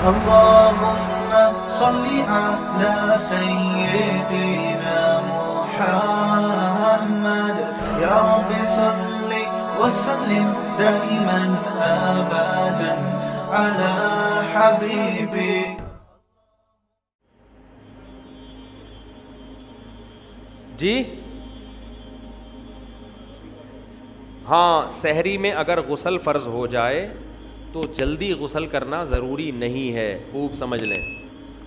اللهم صل على سيدنا محمد يا رب صل وسلم دائما أبدا على حبيبي. جی ہاں، سحری میں اگر غسل فرض ہو جائے تو جلدی غسل کرنا ضروری نہیں ہے. خوب سمجھ لیں،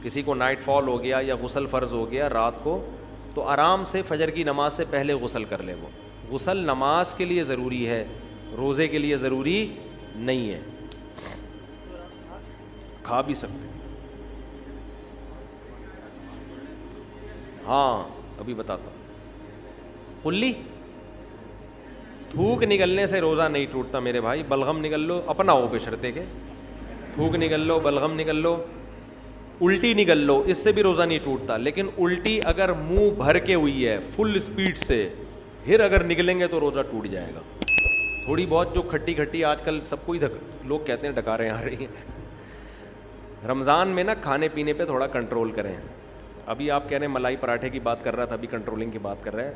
کسی کو نائٹ فال ہو گیا یا غسل فرض ہو گیا رات کو، تو آرام سے فجر کی نماز سے پہلے غسل کر لے. وہ غسل نماز کے لیے ضروری ہے، روزے کے لیے ضروری نہیں ہے. کھا بھی سکتے. ہاں ابھی بتاتا ہوں. کلی تھوک نکلنے سے روزہ نہیں ٹوٹتا میرے بھائی. بلغم نکل لو اپنا ہو بشرطے کے، تھوک نکل لو، بلغم نکل لو، الٹی نکل لو، اس سے بھی روزہ نہیں ٹوٹتا. لیکن الٹی اگر منہ بھر کے ہوئی ہے فل اسپیڈ سے، پھر اگر نکلیں گے تو روزہ ٹوٹ جائے گا. تھوڑی بہت جو کھٹی کھٹی آج کل سب کو ہی لوگ کہتے ہیں ڈکاریں آ رہی ہیں. رمضان میں نا کھانے پینے پہ تھوڑا کنٹرول کریں. ابھی آپ کہہ رہے ہیں ملائی پراٹھے کی بات کر رہا تھا، ابھی کنٹرولنگ کی بات کر رہے ہیں.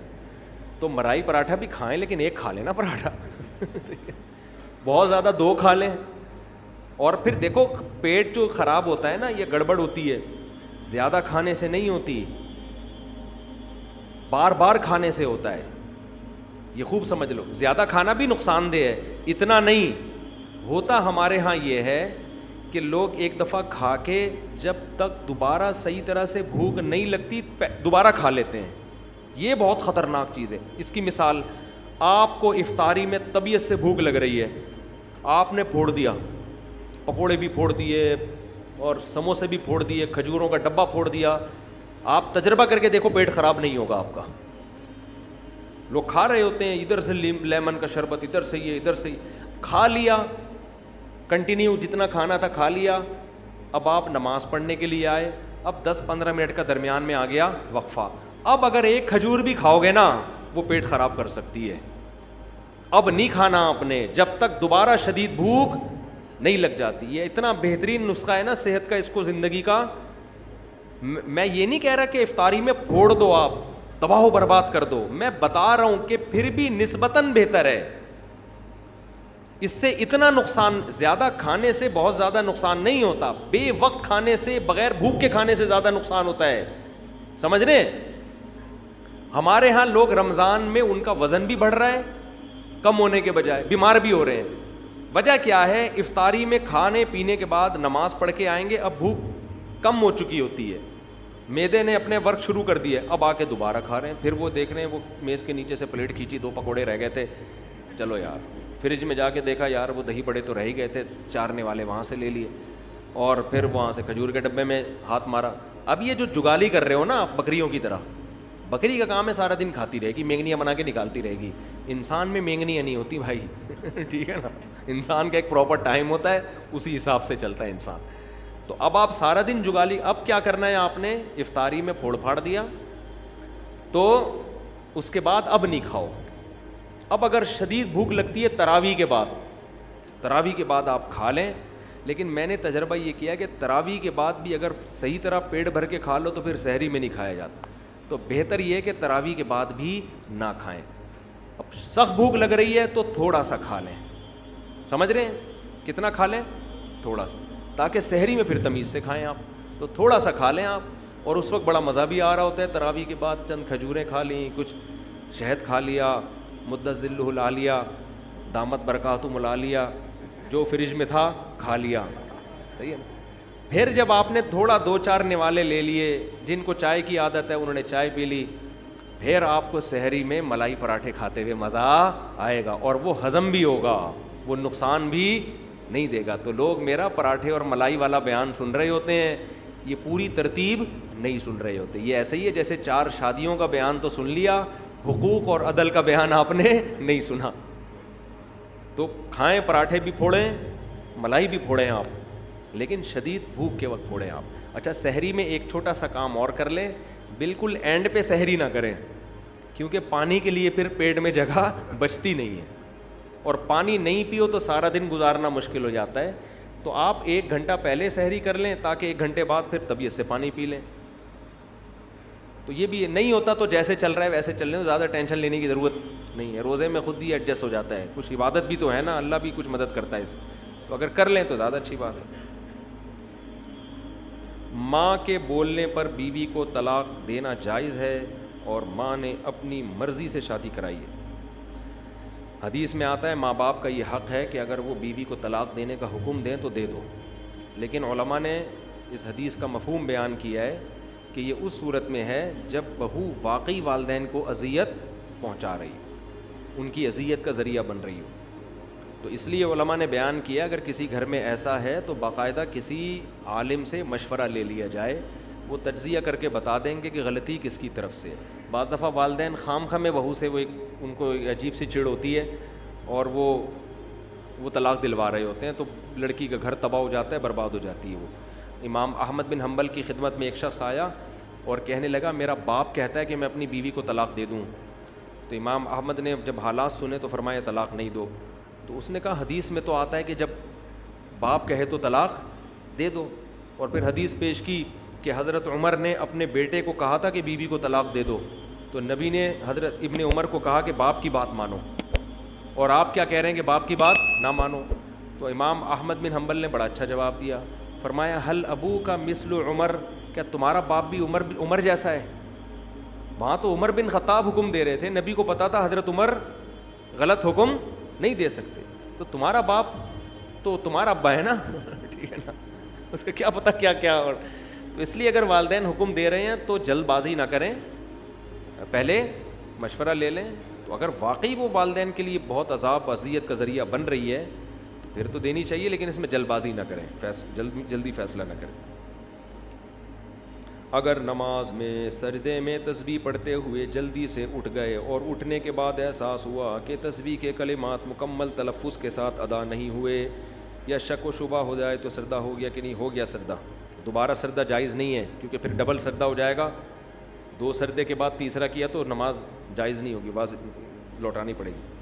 تو ملائی پراٹھا بھی کھائیں لیکن ایک کھا لینا پراٹھا. بہت زیادہ دو کھا لیں. اور پھر دیکھو پیٹ جو خراب ہوتا ہے نا، یہ گڑبڑ ہوتی ہے، زیادہ کھانے سے نہیں ہوتی، بار بار کھانے سے ہوتا ہے. یہ خوب سمجھ لو. زیادہ کھانا بھی نقصان دہ ہے، اتنا نہیں ہوتا. ہمارے ہاں یہ ہے کہ لوگ ایک دفعہ کھا کے جب تک دوبارہ صحیح طرح سے بھوک نہیں لگتی دوبارہ کھا لیتے ہیں. یہ بہت خطرناک چیز ہے. اس کی مثال، آپ کو افطاری میں طبیعت سے بھوک لگ رہی ہے، آپ نے پھوڑ دیا، پکوڑے بھی پھوڑ دیے اور سموسے بھی پھوڑ دیے، کھجوروں کا ڈبہ پھوڑ دیا. آپ تجربہ کر کے دیکھو پیٹ خراب نہیں ہوگا آپ کا. لوگ کھا رہے ہوتے ہیں، ادھر سے لیمن کا شربت، ادھر سے یہ، ادھر سے کھا لیا، کنٹینیو جتنا کھانا تھا کھا لیا. اب آپ نماز پڑھنے کے لیے آئے، اب 10-15 منٹ کا درمیان میں آ گیا وقفہ. اب اگر ایک کھجور بھی کھاؤ گے نا وہ پیٹ خراب کر سکتی ہے. اب نہیں کھانا آپ نے جب تک دوبارہ شدید بھوک نہیں لگ جاتی. یہ اتنا بہترین نسخہ ہے نا صحت کا، اس کو زندگی کا. میں یہ نہیں کہہ رہا کہ افطاری میں پھوڑ دو، آپ تباہ و برباد کر دو. میں بتا رہا ہوں کہ پھر بھی نسبتاً بہتر ہے. اس سے اتنا نقصان، زیادہ کھانے سے بہت زیادہ نقصان نہیں ہوتا. بے وقت کھانے سے، بغیر بھوک کے کھانے سے زیادہ نقصان ہوتا ہے. سمجھ رہے ہیں؟ ہمارے ہاں لوگ رمضان میں ان کا وزن بھی بڑھ رہا ہے کم ہونے کے بجائے، بیمار بھی ہو رہے ہیں. وجہ کیا ہے؟ افطاری میں کھانے پینے کے بعد نماز پڑھ کے آئیں گے، اب بھوک کم ہو چکی ہوتی ہے، معدے نے اپنے ورک شروع کر دیے، اب آ کے دوبارہ کھا رہے ہیں. پھر وہ دیکھ رہے ہیں وہ میز کے نیچے سے پلیٹ کھینچی، 2 پکوڑے رہ گئے تھے، چلو یار. فریج میں جا کے دیکھا یار وہ دہی بڑے تو رہ ہی گئے تھے، چارنے والے وہاں سے لے لیے، اور پھر وہاں سے کھجور کے ڈبے میں ہاتھ مارا. اب یہ جو جگالی کر رہے ہو نا بکریوں کی طرح، بکری کا کام ہے سارا دن کھاتی رہے گی، مینگنیاں بنا کے نکالتی رہے گی. انسان میں مینگنیاں نہیں ہوتی بھائی. ٹھیک ہے نا؟ انسان کا ایک پراپر ٹائم ہوتا ہے، اسی حساب سے چلتا ہے انسان. تو اب آپ سارا دن جگالی، اب کیا کرنا ہے آپ نے؟ افطاری میں پھوڑ پھاڑ دیا تو اس کے بعد اب نہیں کھاؤ. اب اگر شدید بھوک لگتی ہے تراویح کے بعد آپ کھا لیں. لیکن میں نے تجربہ یہ کیا کہ تراویح کے بعد بھی اگر صحیح طرح پیٹ بھر کے کھا لو تو پھر سحری میں نہیں کھایا جاتا. تو بہتر یہ ہے کہ تراویح کے بعد بھی نہ کھائیں. اب سخت بھوک لگ رہی ہے تو تھوڑا سا کھا لیں. سمجھ رہے ہیں؟ کتنا کھا لیں؟ تھوڑا سا، تاکہ سحری میں پھر تمیز سے کھائیں آپ. تو تھوڑا سا کھا لیں آپ، اور اس وقت بڑا مزہ بھی آ رہا ہوتا ہے. تراویح کے بعد چند کھجوریں کھا لیں، کچھ شہد کھا لیا، مدت ذلہ لا لیا، دامت برکاتہ ملا لیا، جو فریج میں تھا کھا لیا. صحیح ہے نا؟ پھر جب آپ نے تھوڑا 2-4 نوالے لے لیے، جن کو چائے کی عادت ہے انہوں نے چائے پی لی، پھر آپ کو سحری میں ملائی پراٹھے کھاتے ہوئے مزہ آئے گا، اور وہ ہضم بھی ہوگا، وہ نقصان بھی نہیں دے گا. تو لوگ میرا پراٹھے اور ملائی والا بیان سن رہے ہوتے ہیں، یہ پوری ترتیب نہیں سن رہے ہوتے. یہ ایسے ہی ہے جیسے 4 شادیوں کا بیان تو سن لیا، حقوق اور عدل کا بیان آپ نے نہیں سنا. تو کھائیں، پراٹھے بھی پھوڑیں، ملائی بھی پھوڑیں آپ، لیکن شدید بھوک کے وقت پھوڑیں آپ. اچھا، سحری میں ایک چھوٹا سا کام اور کر لیں، بالکل اینڈ پہ سحری نہ کریں، کیونکہ پانی کے لیے پھر پیٹ میں جگہ بچتی نہیں ہے، اور پانی نہیں پیو تو سارا دن گزارنا مشکل ہو جاتا ہے. تو تو آپ 1 گھنٹہ پہلے سحری کر لیں تاکہ 1 گھنٹے بعد پھر طبیعت سے پانی پی لیں. تو یہ بھی نہیں ہوتا تو جیسے چل رہا ہے ویسے چل رہے ہیں, زیادہ ٹینشن لینے کی ضرورت نہیں ہے. روزے میں خود ہی ایڈجسٹ ہو جاتا ہے, کچھ عبادت بھی تو ہے نا, اللہ بھی کچھ مدد کرتا ہے اس میں, تو اگر کر لیں تو زیادہ اچھی بات ہے. ماں کے بولنے پر بیوی کو طلاق دینا جائز ہے اور ماں نے اپنی مرضی سے شادی کرائی ہے. حدیث میں آتا ہے ماں باپ کا یہ حق ہے کہ اگر وہ بیوی کو طلاق دینے کا حکم دیں تو دے دو, لیکن علماء نے اس حدیث کا مفہوم بیان کیا ہے کہ یہ اس صورت میں ہے جب بہو واقعی والدین کو اذیت پہنچا رہی ہو, ان کی اذیت کا ذریعہ بن رہی ہو. تو اس لیے علماء نے بیان کیا اگر کسی گھر میں ایسا ہے تو باقاعدہ کسی عالم سے مشورہ لے لیا جائے, وہ تجزیہ کر کے بتا دیں گے کہ غلطی کس کی طرف سے. بعض دفعہ والدین خام خواہ میں بہو سے وہ ان کو عجیب سی چڑ ہوتی ہے اور وہ طلاق دلوا رہے ہوتے ہیں, تو لڑکی کا گھر تباہ ہو جاتا ہے, برباد ہو جاتی ہے وہ. امام احمد بن حنبل کی خدمت میں ایک شخص آیا اور کہنے لگا میرا باپ کہتا ہے کہ میں اپنی بیوی کو طلاق دے دوں. تو امام احمد نے جب حالات سنے تو فرمایا طلاق نہیں دو. تو اس نے کہا حدیث میں تو آتا ہے کہ جب باپ کہے تو طلاق دے دو, اور پھر حدیث پیش کی کہ حضرت عمر نے اپنے بیٹے کو کہا تھا کہ بیوی کو طلاق دے دو, تو نبی نے حضرت ابن عمر کو کہا کہ باپ کی بات مانو, اور آپ کیا کہہ رہے ہیں کہ باپ کی بات نہ مانو. تو امام احمد بن حنبل نے بڑا اچھا جواب دیا, فرمایا حل ابو کا مثل عمر, کیا تمہارا باپ بھی عمر جیسا ہے؟ وہاں تو عمر بن خطاب حکم دے رہے تھے, نبی کو پتا تھا حضرت عمر غلط حکم نہیں دے سکتے, تو تمہارا باپ تو تمہارا ابا ہے نا, ٹھیک ہے نا, اس کا کیا پتہ کیا کیا. اور تو اس لیے اگر والدین حکم دے رہے ہیں تو جلد بازی نہ کریں, پہلے مشورہ لے لیں. تو اگر واقعی وہ والدین کے لیے بہت عذاب اذیت کا ذریعہ بن رہی ہے تو پھر تو دینی چاہیے, لیکن اس میں جلد بازی نہ کریں, جلدی فیصلہ نہ کریں. اگر نماز میں سجدے میں تسبیح پڑھتے ہوئے جلدی سے اٹھ گئے اور اٹھنے کے بعد احساس ہوا کہ تسبیح کے کلمات مکمل تلفظ کے ساتھ ادا نہیں ہوئے یا شک و شبہ ہو جائے تو سجدہ ہو گیا کہ نہیں ہو گیا سجدہ, دوبارہ سجدہ جائز نہیں ہے کیونکہ پھر ڈبل سجدہ ہو جائے گا. 2 سجدے کے بعد تیسرا کیا تو نماز جائز نہیں ہوگی, واضح لوٹانی پڑے گی.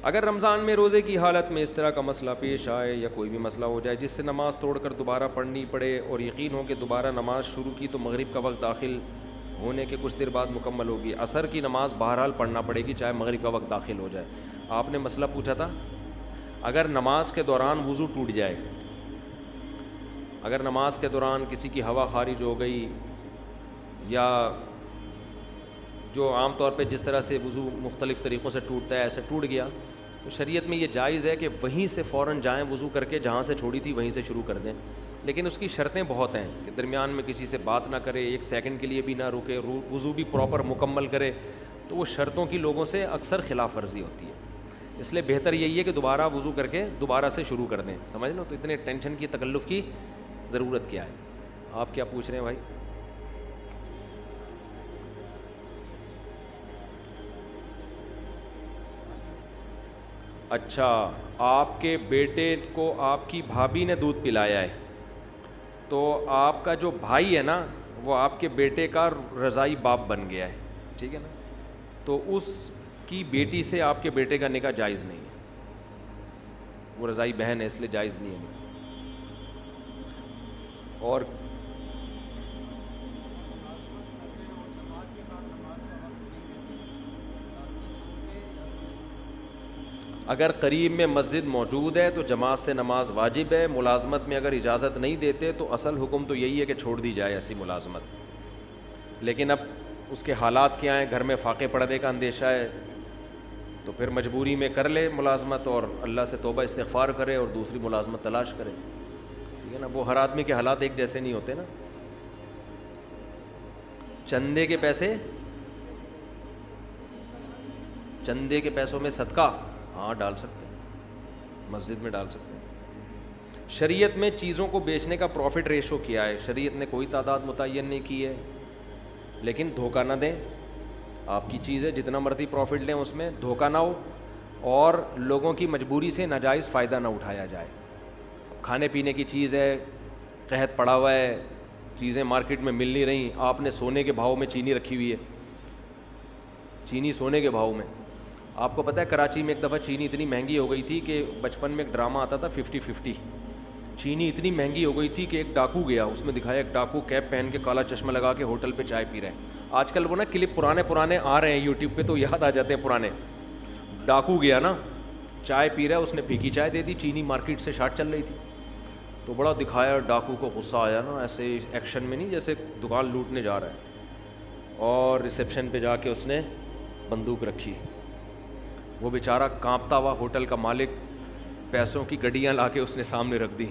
اگر رمضان میں روزے کی حالت میں اس طرح کا مسئلہ پیش آئے یا کوئی بھی مسئلہ ہو جائے جس سے نماز توڑ کر دوبارہ پڑھنی پڑے اور یقین ہو کہ دوبارہ نماز شروع کی تو مغرب کا وقت داخل ہونے کے کچھ دیر بعد مکمل ہوگی, عصر کی نماز بہرحال پڑھنا پڑے گی چاہے مغرب کا وقت داخل ہو جائے. آپ نے مسئلہ پوچھا تھا اگر نماز کے دوران وضو ٹوٹ جائے, اگر نماز کے دوران کسی کی ہوا خارج ہو گئی یا جو عام طور پہ جس طرح سے وضو مختلف طریقوں سے ٹوٹتا ہے ایسے ٹوٹ گیا, تو شریعت میں یہ جائز ہے کہ وہیں سے فوراً جائیں وضو کر کے, جہاں سے چھوڑی تھی وہیں سے شروع کر دیں. لیکن اس کی شرطیں بہت ہیں کہ درمیان میں کسی سے بات نہ کرے, 1 سیکنڈ کے لیے بھی نہ رکے, وضو بھی پراپر مکمل کرے. تو وہ شرطوں کی لوگوں سے اکثر خلاف ورزی ہوتی ہے, اس لیے بہتر یہی ہے کہ دوبارہ وضو کر کے دوبارہ سے شروع کر دیں. سمجھ لو, تو اتنے ٹینشن کی تکلف کی ضرورت کیا ہے. آپ کیا پوچھ رہے ہیں بھائی؟ اچھا, آپ کے بیٹے کو آپ کی بھابھی نے دودھ پلایا ہے, تو آپ کا جو بھائی ہے نا وہ آپ کے بیٹے کا رضائی باپ بن گیا ہے, ٹھیک ہے نا, تو اس کی بیٹی سے آپ کے بیٹے کا نکاح جائز نہیں ہے, وہ رضائی بہن ہے اس لیے جائز نہیں ہے. اور اگر قریب میں مسجد موجود ہے تو جماعت سے نماز واجب ہے. ملازمت میں اگر اجازت نہیں دیتے تو اصل حکم تو یہی ہے کہ چھوڑ دی جائے ایسی ملازمت, لیکن اب اس کے حالات کیا ہیں, گھر میں فاقے پڑنے کا اندیشہ ہے تو پھر مجبوری میں کر لے ملازمت اور اللہ سے توبہ استغفار کرے اور دوسری ملازمت تلاش کرے, ٹھیک ہے نا. وہ ہر آدمی کے حالات ایک جیسے نہیں ہوتے نا. چندے کے پیسے, چندے کے پیسوں میں صدقہ ہاں ڈال سکتے ہیں, مسجد میں ڈال سکتے ہیں. شریعت میں چیزوں کو بیچنے کا پروفٹ ریشو کیا ہے, شریعت نے کوئی تعداد متعین نہیں کی ہے, لیکن دھوکہ نہ دیں. آپ کی چیز ہے جتنا مرضی پروفٹ لیں, اس میں دھوکہ نہ ہو اور لوگوں کی مجبوری سے ناجائز فائدہ نہ اٹھایا جائے. کھانے پینے کی چیز ہے, قحط پڑا ہوا ہے, چیزیں مارکیٹ میں مل نہیں رہی, آپ نے سونے کے بھاؤ میں چینی رکھی ہوئی ہے, چینی سونے کے بھاؤ میں, آپ کو پتہ ہے کراچی میں ایک دفعہ چینی اتنی مہنگی ہو گئی تھی کہ بچپن میں ایک ڈرامہ آتا تھا 50-50، چینی اتنی مہنگی ہو گئی تھی کہ ایک ڈاکو گیا، اس میں دکھایا ایک ڈاکو کیپ پہن کے کالا چشمہ لگا کے ہوٹل پہ چائے پی رہے ہیں. آج کل وہ نا کلپ پرانے آ رہے ہیں یوٹیوب پہ تو یاد آ جاتے ہیں پرانے. ڈاکو گیا نا، چائے پی رہا ہے، اس نے پھیکی چائے دے دی، چینی مارکیٹ سے شارٹ چل رہی تھی تو بڑا دکھایا، ڈاکو کو غصہ آیا نا، ایسے ایکشن میں نہیں جیسے دکان لوٹنے جا رہا ہے، اور ریسیپشن پہ جا کے اس نے بندوق رکھی. وہ بیچارہ کانپتا ہوا ہوٹل کا مالک پیسوں کی گڈیاں لا کے اس نے سامنے رکھ دی.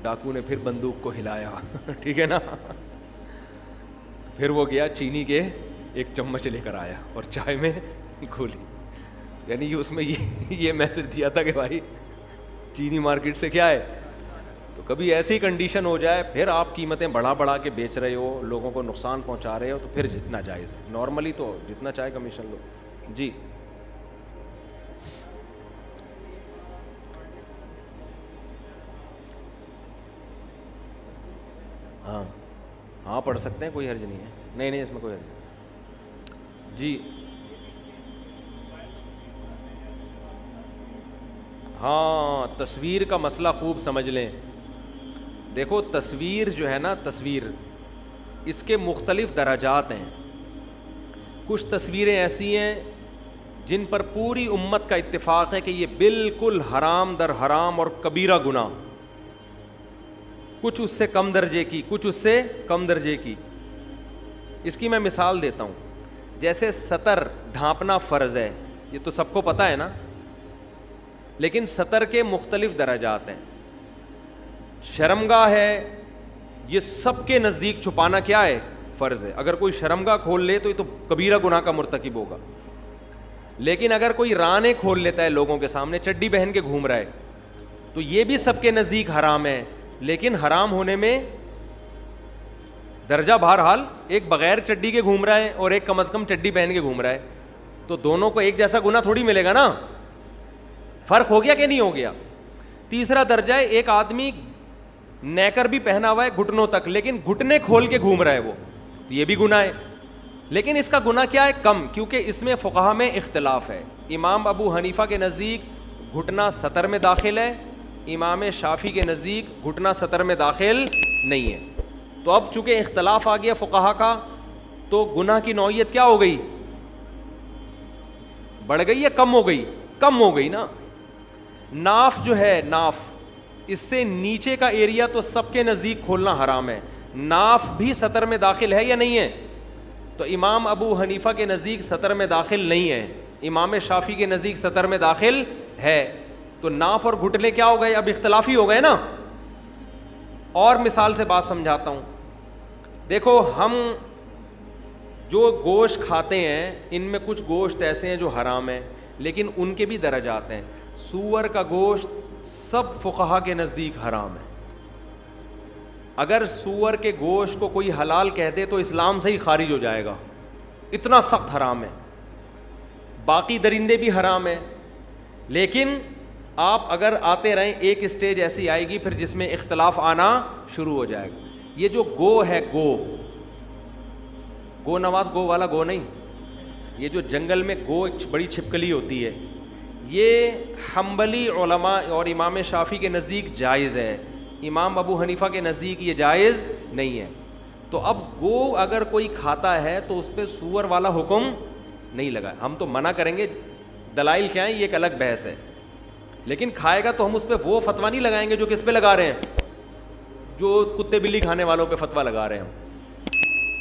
ڈاکو نے پھر بندوق کو ہلایا ٹھیک ہے نا، پھر وہ گیا چینی کے ایک چمچ لے کر آیا اور چائے میں گھولی. یعنی اس میں یہ میسج دیا تھا کہ بھائی چینی مارکیٹ سے کیا ہے. تو کبھی ایسی کنڈیشن ہو جائے پھر آپ قیمتیں بڑھا کے بیچ رہے ہو، لوگوں کو نقصان پہنچا رہے ہو، تو پھر ناجائز ہے. نارملی تو جتنا چاہے کمیشن لو. جی ہاں پڑھ سکتے ہیں، کوئی حرج نہیں ہے. نہیں اس میں کوئی حرج نہیں. جی ہاں، تصویر کا مسئلہ خوب سمجھ لیں. دیکھو تصویر جو ہے نا، تصویر اس کے مختلف درجات ہیں. کچھ تصویریں ایسی ہیں جن پر پوری امت کا اتفاق ہے کہ یہ بالکل حرام در حرام اور کبیرہ گناہ، کچھ اس سے کم درجے کی، کچھ اس سے کم درجے کی. اس کی میں مثال دیتا ہوں. جیسے سطر ڈھانپنا فرض ہے، یہ تو سب کو پتہ ہے نا، لیکن سطر کے مختلف درجات ہیں. شرمگاہ ہے، یہ سب کے نزدیک چھپانا کیا ہے؟ فرض ہے. اگر کوئی شرمگاہ کھول لے تو یہ تو کبیرہ گناہ کا مرتکب ہوگا. لیکن اگر کوئی رانے کھول لیتا ہے لوگوں کے سامنے، چڈی پہن کے گھوم رہا ہے، تو یہ بھی سب کے نزدیک حرام ہے. لیکن حرام ہونے میں درجہ بہرحال ایک بغیر چڈی کے گھوم رہا ہے اور ایک کم از کم چڈی پہن کے گھوم رہا ہے، تو دونوں کو ایک جیسا گناہ تھوڑی ملے گا نا. فرق ہو گیا کہ نہیں ہو گیا؟ تیسرا درجہ ہے ایک آدمی نیکر بھی پہنا ہوا ہے گھٹنوں تک، لیکن گھٹنے کھول کے گھوم رہا ہے وہ، تو یہ بھی گناہ ہے. لیکن اس کا گناہ کیا ہے؟ کم، کیونکہ اس میں فقہا میں اختلاف ہے. امام ابو حنیفہ کے نزدیک گھٹنا سطر میں داخل ہے، امام شافعی کے نزدیک گھٹنا سطر میں داخل نہیں ہے. تو اب چونکہ اختلاف آ گیا فقہا کا، تو گناہ کی نوعیت کیا ہو گئی؟ بڑھ گئی یا کم ہو گئی؟ کم ہو گئی نا. ناف جو ہے، ناف اس سے نیچے کا ایریا تو سب کے نزدیک کھولنا حرام ہے. ناف بھی سطر میں داخل ہے یا نہیں ہے؟ تو امام ابو حنیفہ کے نزدیک سطر میں داخل نہیں ہے، امام شافعی کے نزدیک سطر میں داخل ہے. تو ناف اور گھٹنے کیا ہو گئے؟ اب اختلافی ہو گئے نا. اور مثال سے بات سمجھاتا ہوں. دیکھو ہم جو گوشت کھاتے ہیں ان میں کچھ گوشت ایسے ہیں جو حرام ہیں، لیکن ان کے بھی درجات ہیں. سور کا گوشت سب فقہا کے نزدیک حرام ہے. اگر سور کے گوشت کو کوئی حلال کہہ دے تو اسلام سے ہی خارج ہو جائے گا، اتنا سخت حرام ہے. باقی درندے بھی حرام ہیں، لیکن آپ اگر آتے رہیں ایک اسٹیج ایسی آئے گی پھر جس میں اختلاف آنا شروع ہو جائے گا. یہ جو گو ہے، گو نواز گو والا گو نہیں، یہ جو جنگل میں گو ایک بڑی چھپکلی ہوتی ہے، یہ حنبلی علماء اور امام شافعی کے نزدیک جائز ہے، امام ابو حنیفہ کے نزدیک یہ جائز نہیں ہے. تو اب گو اگر کوئی کھاتا ہے تو اس پہ سور والا حکم نہیں لگا. ہم تو منع کریں گے، دلائل کیا ہیں یہ ایک الگ بحث ہے، لیکن کھائے گا تو ہم اس پہ وہ فتویٰ نہیں لگائیں گے جو کس پہ لگا رہے ہیں، جو کتے بلی کھانے والوں پہ فتویٰ لگا رہے ہیں.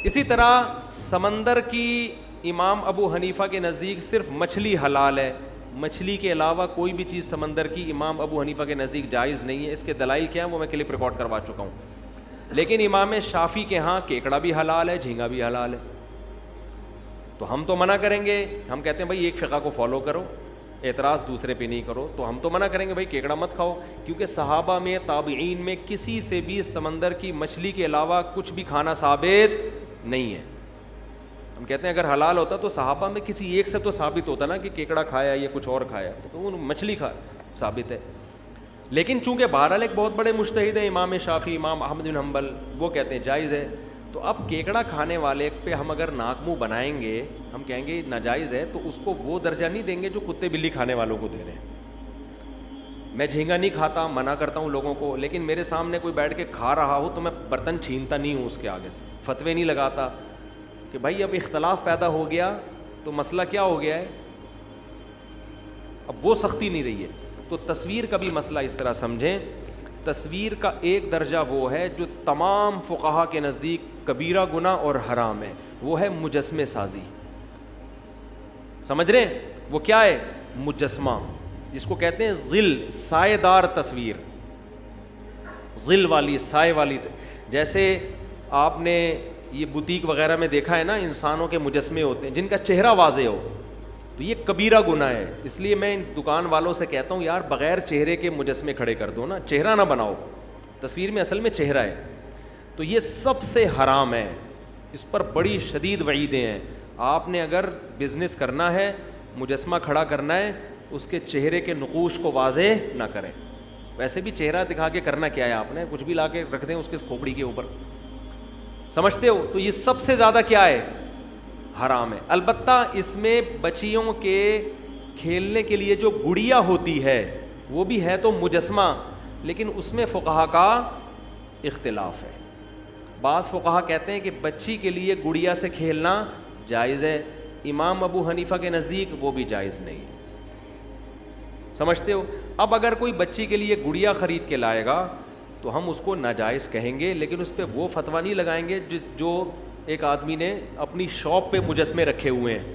اسی طرح سمندر کی امام ابو حنیفہ کے نزدیک صرف مچھلی حلال ہے، مچھلی کے علاوہ کوئی بھی چیز سمندر کی امام ابو حنیفہ کے نزدیک جائز نہیں ہے. اس کے دلائل کیا ہیں وہ میں کلپ ریکارڈ کروا چکا ہوں. لیکن امام شافعی کے ہاں کیکڑا بھی حلال ہے، جھینگا بھی حلال ہے. تو ہم تو منع کریں گے، ہم کہتے ہیں بھائی ایک فقہ کو فالو کرو، اعتراض دوسرے پہ نہیں کرو. تو ہم تو منع کریں گے بھائی کیکڑا مت کھاؤ، کیونکہ صحابہ میں تابعین میں کسی سے بھی سمندر کی مچھلی کے علاوہ کچھ بھی کھانا ثابت نہیں ہے. ہم کہتے ہیں اگر حلال ہوتا تو صحابہ میں کسی ایک سے تو ثابت ہوتا نا کہ کیکڑا کھایا یا کچھ اور کھایا، تو وہ مچھلی ثابت ہے. لیکن چونکہ بہرحال ایک بہت بڑے مجتہد ہیں امام شافعی، امام احمد بن حنبل، وہ کہتے ہیں جائز ہے. تو اب کیکڑا کھانے والے پہ ہم اگر ناک منہ بنائیں گے, ہم کہیں گے ناجائز ہے, تو اس کو وہ درجہ نہیں دیں گے جو کتے بلی کھانے والوں کو دے رہے ہیں. میں جھینگا نہیں کھاتا, منع کرتا ہوں لوگوں کو, لیکن میرے سامنے کوئی بیٹھ کے کھا رہا ہو تو میں برتن چھینتا نہیں ہوں اس کے آگے سے, فتوے نہیں لگاتا کہ بھائی اب اختلاف پیدا ہو گیا تو مسئلہ کیا ہو گیا ہے, اب وہ سختی نہیں رہی ہے. تو تصویر کا بھی مسئلہ اس طرح سمجھیں, تصویر کا ایک درجہ وہ ہے جو تمام فقہا کے نزدیک کبیرہ گناہ اور حرام ہے, وہ ہے مجسمے سازی. سمجھ رہے ہیں وہ کیا ہے؟ مجسمہ, جس کو کہتے ہیں ظل, سائے دار تصویر, ظل والی, سائے والی. جیسے آپ نے یہ بوتیک وغیرہ میں دیکھا ہے نا, انسانوں کے مجسمے ہوتے ہیں جن کا چہرہ واضح ہو, تو یہ کبیرہ گناہ ہے. اس لیے میں ان دکان والوں سے کہتا ہوں یار بغیر چہرے کے مجسمے کھڑے کر دو نا, چہرہ نہ بناؤ, تصویر میں اصل میں چہرہ ہے. تو یہ سب سے حرام ہے, اس پر بڑی شدید وعیدیں ہیں. آپ نے اگر بزنس کرنا ہے, مجسمہ کھڑا کرنا ہے, اس کے چہرے کے نقوش کو واضح نہ کریں. ویسے بھی چہرہ دکھا کے کرنا کیا ہے, آپ نے کچھ بھی لا کے رکھ دیں اس کے کھوپڑی کے اوپر, سمجھتے ہو؟ تو یہ سب سے زیادہ کیا ہے؟ حرام ہے. البتہ اس میں بچیوں کے کھیلنے کے لیے جو گڑیا ہوتی ہے وہ بھی ہے تو مجسمہ, لیکن اس میں فقہا کا اختلاف ہے. بعض فقہا کہتے ہیں کہ بچی کے لیے گڑیا سے کھیلنا جائز ہے, امام ابو حنیفہ کے نزدیک وہ بھی جائز نہیں ہے. سمجھتے ہو؟ اب اگر کوئی بچی کے لیے گڑیا خرید کے لائے گا تو ہم اس کو ناجائز کہیں گے, لیکن اس پہ وہ فتویٰ نہیں لگائیں گے جو ایک آدمی نے اپنی شاپ پہ مجسمے رکھے ہوئے ہیں.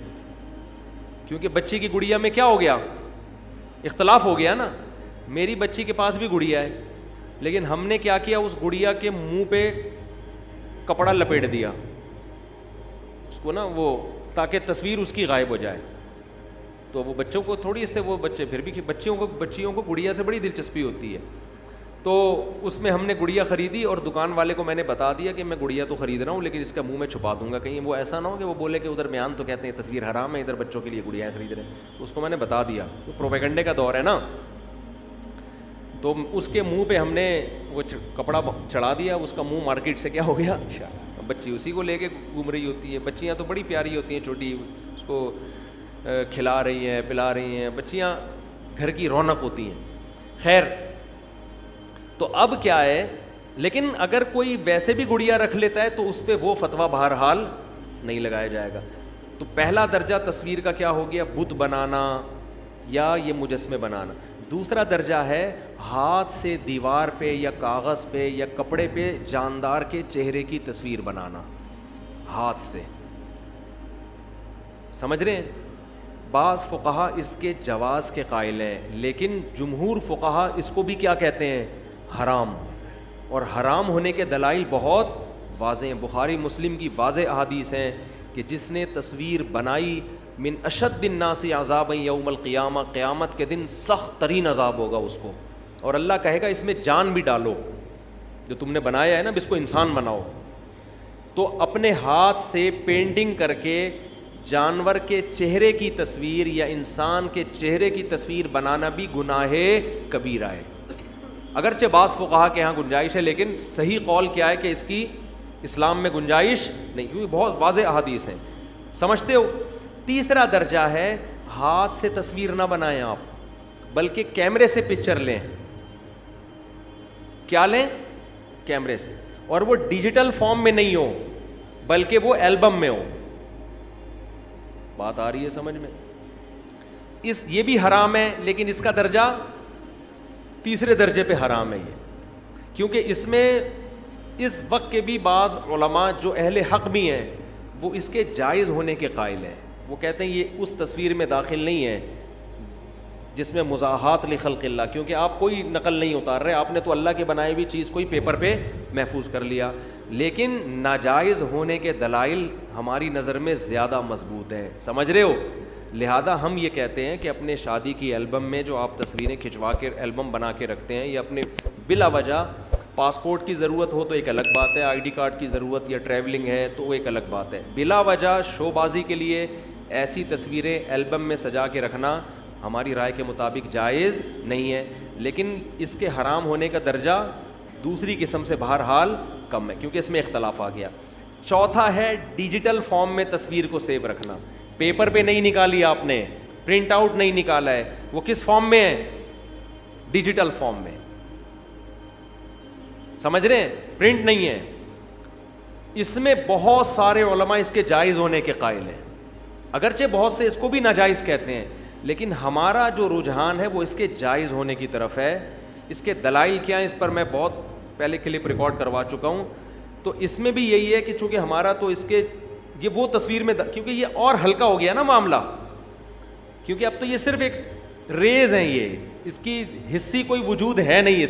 کیونکہ بچی کی گڑیا میں کیا ہو گیا؟ اختلاف ہو گیا نا. میری بچی کے پاس بھی گڑیا ہے, لیکن ہم نے کیا کیا, اس گڑیا کے منہ پہ کپڑا لپیٹ دیا اس کو نا, وہ تاکہ تصویر اس کی غائب ہو جائے. تو وہ بچوں کو تھوڑی سے, وہ بچے پھر بھی بچیوں کو گڑیا سے بڑی دلچسپی ہوتی ہے. تو اس میں ہم نے گڑیا خریدی اور دکان والے کو میں نے بتا دیا کہ میں گڑیا تو خرید رہا ہوں لیکن اس کا منہ میں چھپا دوں گا, کہیں وہ ایسا نہ ہو کہ وہ بولے کہ ادھر بیان تو کہتے ہیں تصویر حرام ہے, ادھر بچوں کے لیے گڑیاں خرید رہے ہیں. تو اس کو میں نے بتا دیا, وہ پروپیگنڈے کا دور ہے نا. تو اس کے منہ پہ ہم نے وہ کپڑا چڑھا دیا, اس کا منہ مارکیٹ سے کیا ہو گیا, بچی اسی کو لے کے گھوم رہی ہوتی ہے. بچیاں تو بڑی پیاری ہوتی ہیں چھوٹی, اس کو کھلا رہی ہیں پلا رہی ہیں, بچیاں گھر کی رونق ہوتی ہیں. خیر, تو اب کیا ہے, لیکن اگر کوئی ویسے بھی گڑیا رکھ لیتا ہے تو اس پہ وہ فتویٰ بہرحال نہیں لگایا جائے گا. تو پہلا درجہ تصویر کا کیا ہو گیا, بت بنانا یا یہ مجسمے بنانا. دوسرا درجہ ہے ہاتھ سے دیوار پہ یا کاغذ پہ یا کپڑے پہ جاندار کے چہرے کی تصویر بنانا ہاتھ سے. سمجھ رہے ہیں؟ بعض فقہا اس کے جواز کے قائل ہیں, لیکن جمہور فقہا اس کو بھی کیا کہتے ہیں, حرام. اور حرام ہونے کے دلائل بہت واضح ہیں. بخاری مسلم کی واضح احادیث ہیں کہ جس نے تصویر بنائی, من اشد الناس عذابا یوم القیامہ, قیامت کے دن سخت ترین عذاب ہوگا اس کو. اور اللہ کہے گا اس میں جان بھی ڈالو, جو تم نے بنایا ہے نا, اس کو انسان بناؤ. تو اپنے ہاتھ سے پینٹنگ کر کے جانور کے چہرے کی تصویر یا انسان کے چہرے کی تصویر بنانا بھی گناہ کبیرہ ہے. اگرچہ بعض فقہا کے ہاں گنجائش ہے, لیکن صحیح قول کیا ہے کہ اس کی اسلام میں گنجائش نہیں, کیونکہ بہت واضح احادیث ہیں. سمجھتے ہو؟ تیسرا درجہ ہے ہاتھ سے تصویر نہ بنائیں آپ, بلکہ کیمرے سے پکچر لیں. کیا لیں؟ کیمرے سے. اور وہ ڈیجیٹل فارم میں نہیں ہو, بلکہ وہ البم میں ہو. بات آ رہی ہے سمجھ میں؟ یہ بھی حرام ہے, لیکن اس کا درجہ تیسرے درجے پہ حرام ہے یہ, کیونکہ اس میں اس وقت کے بھی بعض علماء جو اہل حق بھی ہیں وہ اس کے جائز ہونے کے قائل ہیں. وہ کہتے ہیں یہ اس تصویر میں داخل نہیں ہے جس میں مزاحات لخلق اللہ, کیونکہ آپ کوئی نقل نہیں اتار رہے, آپ نے تو اللہ کے بنائی ہوئی چیز کوئی پیپر پہ محفوظ کر لیا. لیکن ناجائز ہونے کے دلائل ہماری نظر میں زیادہ مضبوط ہیں. سمجھ رہے ہو؟ لہذا ہم یہ کہتے ہیں کہ اپنے شادی کی البم میں جو آپ تصویریں کھنچوا کے البم بنا کے رکھتے ہیں, یا اپنے بلا وجہ پاسپورٹ کی ضرورت ہو تو ایک الگ بات ہے, آئی ڈی کارڈ کی ضرورت یا ٹریولنگ ہے تو وہ ایک الگ بات ہے. بلا وجہ شو بازی کے لیے ایسی تصویریں البم میں سجا کے رکھنا ہماری رائے کے مطابق جائز نہیں ہے, لیکن اس کے حرام ہونے کا درجہ دوسری قسم سے بہرحال کم ہے, کیونکہ اس میں اختلاف آ گیا. چوتھا ہے ڈیجیٹل فارم میں تصویر کو سیو رکھنا. پیپر پہ نہیں نکالی آپ نے, پرنٹ آؤٹ نہیں نکالا ہے, وہ کس فارم میں ہے؟ ڈیجیٹل فارم میں. سمجھ رہے ہیں؟ پرنٹ نہیں ہے. اس میں بہت سارے علماء اس کے جائز ہونے کے قائل ہیں, اگرچہ بہت سے اس کو بھی ناجائز کہتے ہیں, لیکن ہمارا جو رجحان ہے وہ اس کے جائز ہونے کی طرف ہے. اس کے دلائل کیا ہیں اس پر میں بہت پہلے کلپ ریکارڈ کروا چکا ہوں. تو اس میں بھی یہی ہے کہ چونکہ ہمارا تو اس کے یہ وہ تصویر میں, کیونکہ یہ اور ہلکا ہو گیا نا معاملہ, کیونکہ اب تو یہ صرف ایک ریز ہیں, یہ اس کی حصی کوئی وجود ہے نہیں,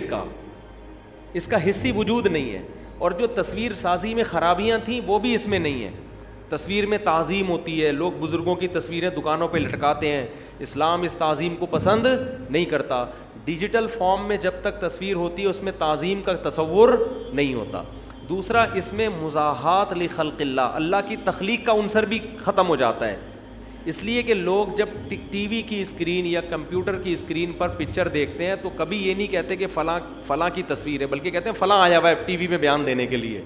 اس کا حصی وجود نہیں ہے. اور جو تصویر سازی میں خرابیاں تھیں وہ بھی اس میں نہیں ہیں. تصویر میں تعظیم ہوتی ہے, لوگ بزرگوں کی تصویریں دکانوں پہ لٹکاتے ہیں, اسلام اس تعظیم کو پسند نہیں کرتا. ڈیجیٹل فارم میں جب تک تصویر ہوتی ہے اس میں تعظیم کا تصور نہیں ہوتا. دوسرا, اس میں مزاحات لخلق اللہ, اللہ کی تخلیق کا عنصر بھی ختم ہو جاتا ہے. اس لیے کہ لوگ جب ٹی وی کی اسکرین یا کمپیوٹر کی اسکرین پر پکچر دیکھتے ہیں تو کبھی یہ نہیں کہتے کہ فلاں کی تصویر ہے, بلکہ کہتے ہیں فلاں آیا ہوا ہے ٹی وی میں بیان دینے کے لیے,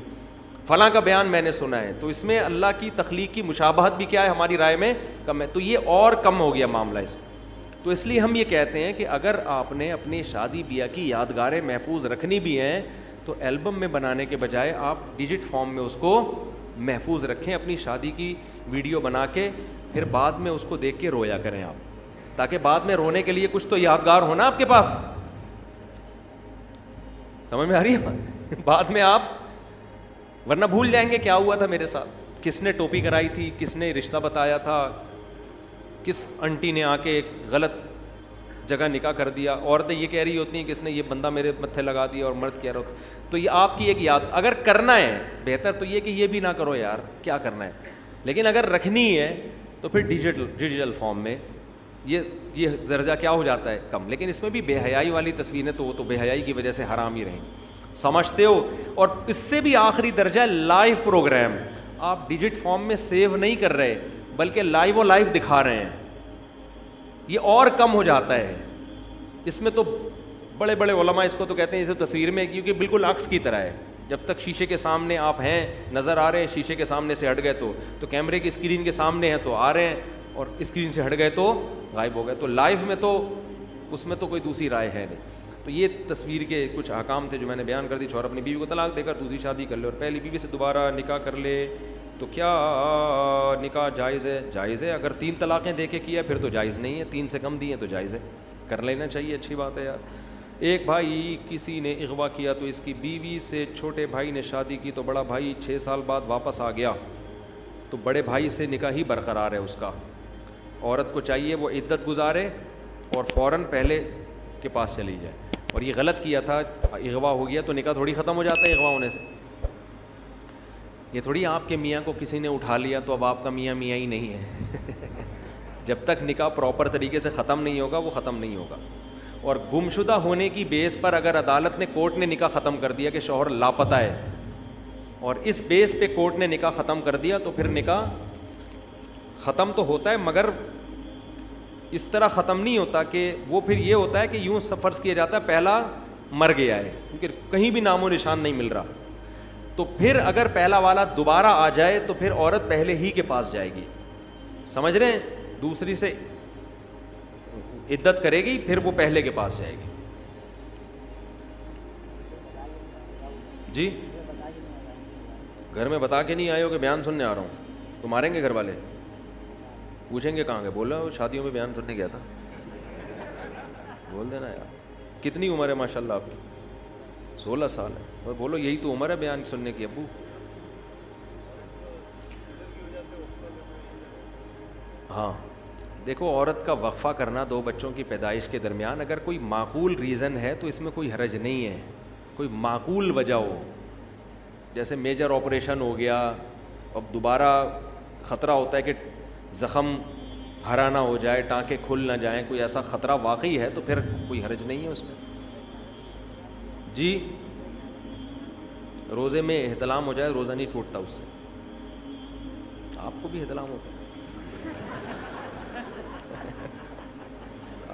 فلاں کا بیان میں نے سنا ہے. تو اس میں اللہ کی تخلیق کی مشابہت بھی کیا ہے ہماری رائے میں کم ہے. تو یہ اور کم ہو گیا معاملہ اس کا. تو اس لیے ہم یہ کہتے ہیں کہ اگر آپ نے اپنی شادی بیاہ کی یادگاریں محفوظ رکھنی بھی ہیں تو البم میں بنانے کے بجائے آپ ڈیجٹ فارم میں اس کو محفوظ رکھیں. اپنی شادی کی ویڈیو بنا کے پھر بعد میں اس کو دیکھ کے رویا کریں آپ, تاکہ بعد میں رونے کے لیے کچھ تو یادگار ہونا آپ کے پاس. سمجھ میں آ رہی ہے؟ بعد میں آپ ورنہ بھول جائیں گے کیا ہوا تھا میرے ساتھ, کس نے ٹوپی کرائی تھی, کس نے رشتہ بتایا تھا, کس انٹی نے آ کے ایک غلط جگہ نکاح کر دیا. عورتیں یہ کہہ رہی ہوتی ہیں کس نے یہ بندہ میرے متھے لگا دیا, اور مرد کہہ رہا ہوتا. تو یہ آپ کی ایک یاد, اگر کرنا ہے بہتر تو یہ کہ یہ بھی نہ کرو یار, کیا کرنا ہے. لیکن اگر رکھنی ہے تو پھر ڈیجیٹل فارم میں یہ درجہ کیا ہو جاتا ہے کم. لیکن اس میں بھی بے حیائی والی تصویریں تو وہ تو بے حیائی کی وجہ سے حرام ہی رہیں, سمجھتے ہو. اور اس سے بھی آخری درجہ لائیو پروگرام, آپ ڈیجٹ فارم میں سیو نہیں کر رہے بلکہ لائیو دکھا رہے ہیں, یہ اور کم ہو جاتا ہے. اس میں تو بڑے بڑے علماء اس کو تو کہتے ہیں اسے تصویر میں, کیونکہ بالکل عکس کی طرح ہے. جب تک شیشے کے سامنے آپ ہیں, نظر آ رہے ہیں, شیشے کے سامنے سے ہٹ گئے تو کیمرے کی اسکرین کے سامنے ہیں تو آ رہے ہیں, اور اسکرین سے ہٹ گئے تو غائب ہو گئے. تو لائیو میں تو اس میں تو کوئی دوسری رائے ہے نہیں. تو یہ تصویر کے کچھ احکام تھے جو میں نے بیان کر دی. شوہر اپنی بیوی کو طلاق دے کر دوسری شادی کر لے اور پہلی بیوی سے دوبارہ نکاح کر لے تو کیا نکاح جائز ہے؟ جائز ہے. اگر 3 طلاقیں دے کے کیا پھر تو جائز نہیں ہے, 3 سے کم دی ہیں تو جائز ہے, کر لینا چاہیے, اچھی بات ہے یار. ایک بھائی کسی نے اغوا کیا تو اس کی بیوی سے چھوٹے بھائی نے شادی کی تو بڑا بھائی 6 سال بعد واپس آ گیا تو بڑے بھائی سے نکاح ہی برقرار ہے اس کا. عورت کو چاہیے وہ عدت گزارے اور فوراً پہلے کے پاس چلی جائے. اور یہ غلط کیا تھا, اغوا ہو گیا تو نکاح تھوڑی ختم ہو جاتا ہے اغوا ہونے سے. یہ تھوڑی آپ کے میاں کو کسی نے اٹھا لیا تو اب آپ کا میاں ہی نہیں ہے. جب تک نکاح پراپر طریقے سے ختم نہیں ہوگا وہ ختم نہیں ہوگا. اور گمشدہ ہونے کی بیس پر اگر عدالت نے, کورٹ نے نکاح ختم کر دیا کہ شوہر لاپتہ ہے, اور اس بیس پہ کورٹ نے نکاح ختم کر دیا تو پھر نکاح ختم تو ہوتا ہے, مگر اس طرح ختم نہیں ہوتا کہ وہ پھر یہ ہوتا ہے کہ یوں فرض کیا جاتا ہے پہلا مر گیا ہے, کیونکہ کہیں بھی نام و نشان نہیں مل رہا. تو پھر اگر پہلا والا دوبارہ آ جائے تو پھر عورت پہلے ہی کے پاس جائے گی, سمجھ رہے ہیں, دوسری سے عدت کرے گی پھر وہ پہلے کے پاس جائے گی. جی گھر میں بتا کے نہیں آئے ہو کہ بیان سننے آ رہا ہوں, تو ماریں گے گھر والے, پوچھیں گے کہاں گئے, بولا شادیوں میں بیان سننے گیا تھا, بول دینا یار. کتنی عمر ہے ماشاء اللہ آپ کی؟ 16 سال ہے, اور بولو یہی تو عمر ہے بیان سننے کی ابو. ہاں دیکھو, عورت کا وقفہ کرنا 2 بچوں کی پیدائش کے درمیان اگر کوئی معقول ریزن ہے تو اس میں کوئی حرج نہیں ہے, کوئی معقول وجہ ہو. جیسے میجر آپریشن ہو گیا, اب دوبارہ خطرہ ہوتا ہے کہ زخم ہرا نہ ہو جائے, ٹانکے کھل نہ جائیں, کوئی ایسا خطرہ واقعی ہے تو پھر کوئی حرج نہیں ہے اس میں. جی روزے میں احتلام ہو جائے, روزہ نہیں ٹوٹتا اس سے. آپ کو بھی احتلام ہوتا ہے؟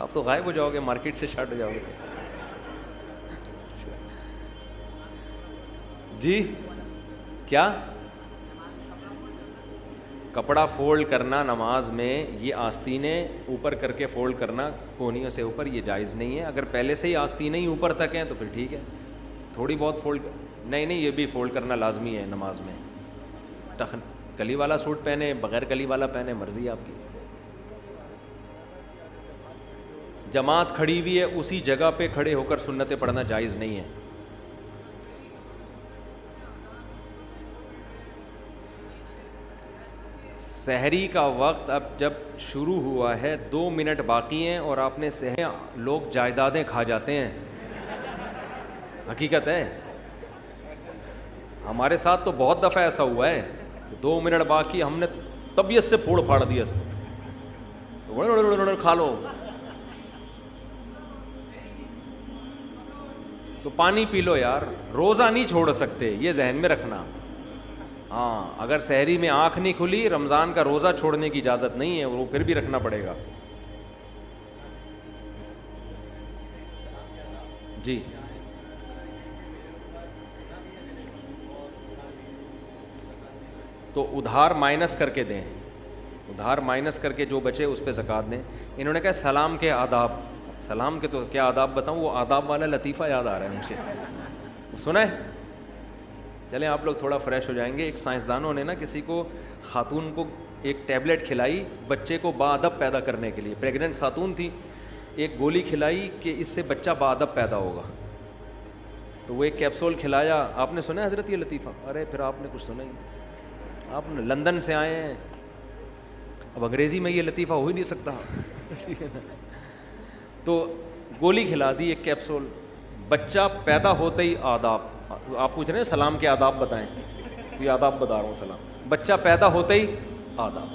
آپ تو غائب ہو جاؤ گے, مارکیٹ سے شارٹ ہو جاؤ گے. جی کیا کپڑا فولڈ کرنا نماز میں، یہ آستینیں اوپر کر کے فولڈ کرنا کونیوں سے اوپر، یہ جائز نہیں ہے. اگر پہلے سے ہی آستینیں ہی اوپر تک ہیں تو پھر ٹھیک ہے، تھوڑی بہت فولڈ نہیں، یہ بھی فولڈ کرنا لازمی ہے نماز میں. کلی والا سوٹ پہنے، بغیر کلی والا پہنے، مرضی آپ کی. جماعت کھڑی ہوئی ہے، اسی جگہ پہ کھڑے ہو کر سنتیں پڑھنا جائز نہیں ہے. سحری کا وقت اب جب شروع ہوا ہے، 2 منٹ باقی ہیں اور آپ نے لوگ جائیدادیں کھا جاتے ہیں. حقیقت ہے، ہمارے ساتھ تو بہت دفعہ ایسا ہوا ہے. 2 منٹ باقی، ہم نے طبیعت سے پھوڑ پھاڑ دیا تو کھا لو. تو پانی پی لو یار، روزہ نہیں چھوڑ سکتے، یہ ذہن میں رکھنا. ہاں، اگر سحری میں آنکھ نہیں کھلی، رمضان کا روزہ چھوڑنے کی اجازت نہیں ہے، وہ پھر بھی رکھنا پڑے گا. جی تو ادھار مائنس کر کے دیں، ادھار مائنس کر کے جو بچے اس پہ زکوٰۃ دیں. انہوں نے کہا سلام کے آداب، سلام کے تو کیا آداب بتاؤں، وہ آداب والا لطیفہ یاد آ رہا ہے مجھے، سنا ہے؟ چلیں آپ لوگ تھوڑا فریش ہو جائیں گے. ایک سائنسدانوں نے نا کسی کو، خاتون کو ایک ٹیبلٹ کھلائی بچے کو باادب پیدا کرنے کے لیے. پریگننٹ خاتون تھی، ایک گولی کھلائی کہ اس سے بچہ باادب پیدا ہوگا. تو وہ ایک کیپسول کھلایا. آپ نے سنا ہے حضرت یہ لطیفہ؟ ارے پھر آپ نے کچھ سنا ہی، آپ لندن سے آئے ہیں، اب انگریزی میں یہ لطیفہ ہو ہی نہیں سکتا. تو گولی کھلا دی ایک کیپسول، بچہ پیدا ہوتے ہی آداب. آپ پوچھ رہے ہیں سلام کے آداب بتائیں، تو یہ آداب بتا رہا ہوں. سلام، بچہ پیدا ہوتے ہی آداب.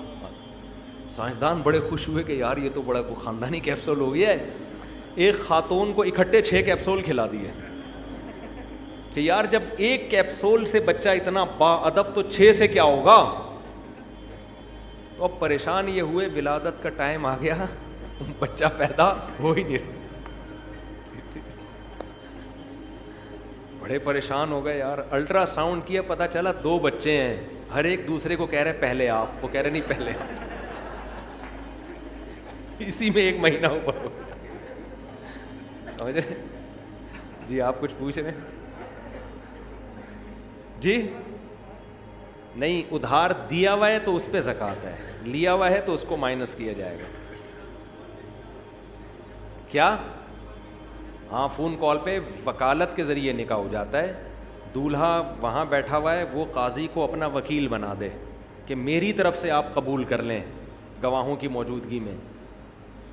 سائنسدان بڑے خوش ہوئے کہ یار یہ تو بڑا کوئی خاندانی کیپسول ہو گیا ہے. ایک خاتون کو اکٹھے 6 کیپسول کھلا دیے کہ یار جب ایک کیپسول سے بچہ اتنا با ادب تو 6 سے کیا ہوگا. تو اب پریشان یہ ہوئے، ولادت کا ٹائم آ گیا، بچہ پیدا ہو ہی نہیں. بڑے پریشان ہو گئے یار. الٹرا ساؤنڈ کیا، پتہ چلا 2 بچے ہیں، ہر ایک دوسرے کو کہہ رہے پہلے آپ، وہ کہہ رہے نہیں پہلے آپ. اسی میں 1 مہینہ اوپر ہو. سمجھ رہے جی؟ آپ کچھ پوچھ رہے ہیں جی؟ نہیں، ادھار دیا ہوا ہے تو اس پہ زکوٰۃ ہے، لیا ہوا ہے تو اس کو مائنس کیا جائے گا. کیا؟ ہاں، فون کال پہ وکالت کے ذریعے نکاح ہو جاتا ہے. دولہا وہاں بیٹھا ہوا ہے، وہ قاضی کو اپنا وکیل بنا دے کہ میری طرف سے آپ قبول کر لیں گواہوں کی موجودگی میں.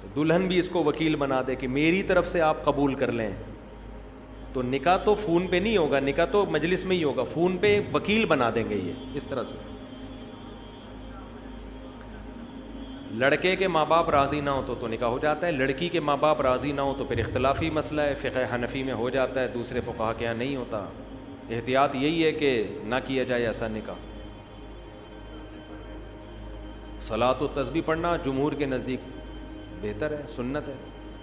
تو دلہن بھی اس کو وکیل بنا دے کہ میری طرف سے آپ قبول کر لیں. تو نکاح تو فون پہ نہیں ہوگا، نکاح تو مجلس میں ہی ہوگا. فون پہ وکیل بنا دیں گے یہ اس طرح سے. لڑکے کے ماں باپ راضی نہ ہو تو نکاح ہو جاتا ہے، لڑکی کے ماں باپ راضی نہ ہو تو پھر اختلافی مسئلہ ہے. فقہ حنفی میں ہو جاتا ہے، دوسرے فقہا کے یہاں نہیں ہوتا. احتیاط یہی ہے کہ نہ کیا جائے ایسا نکاح. صلاۃ و تسبیح پڑھنا جمہور کے نزدیک بہتر ہے، سنت ہے،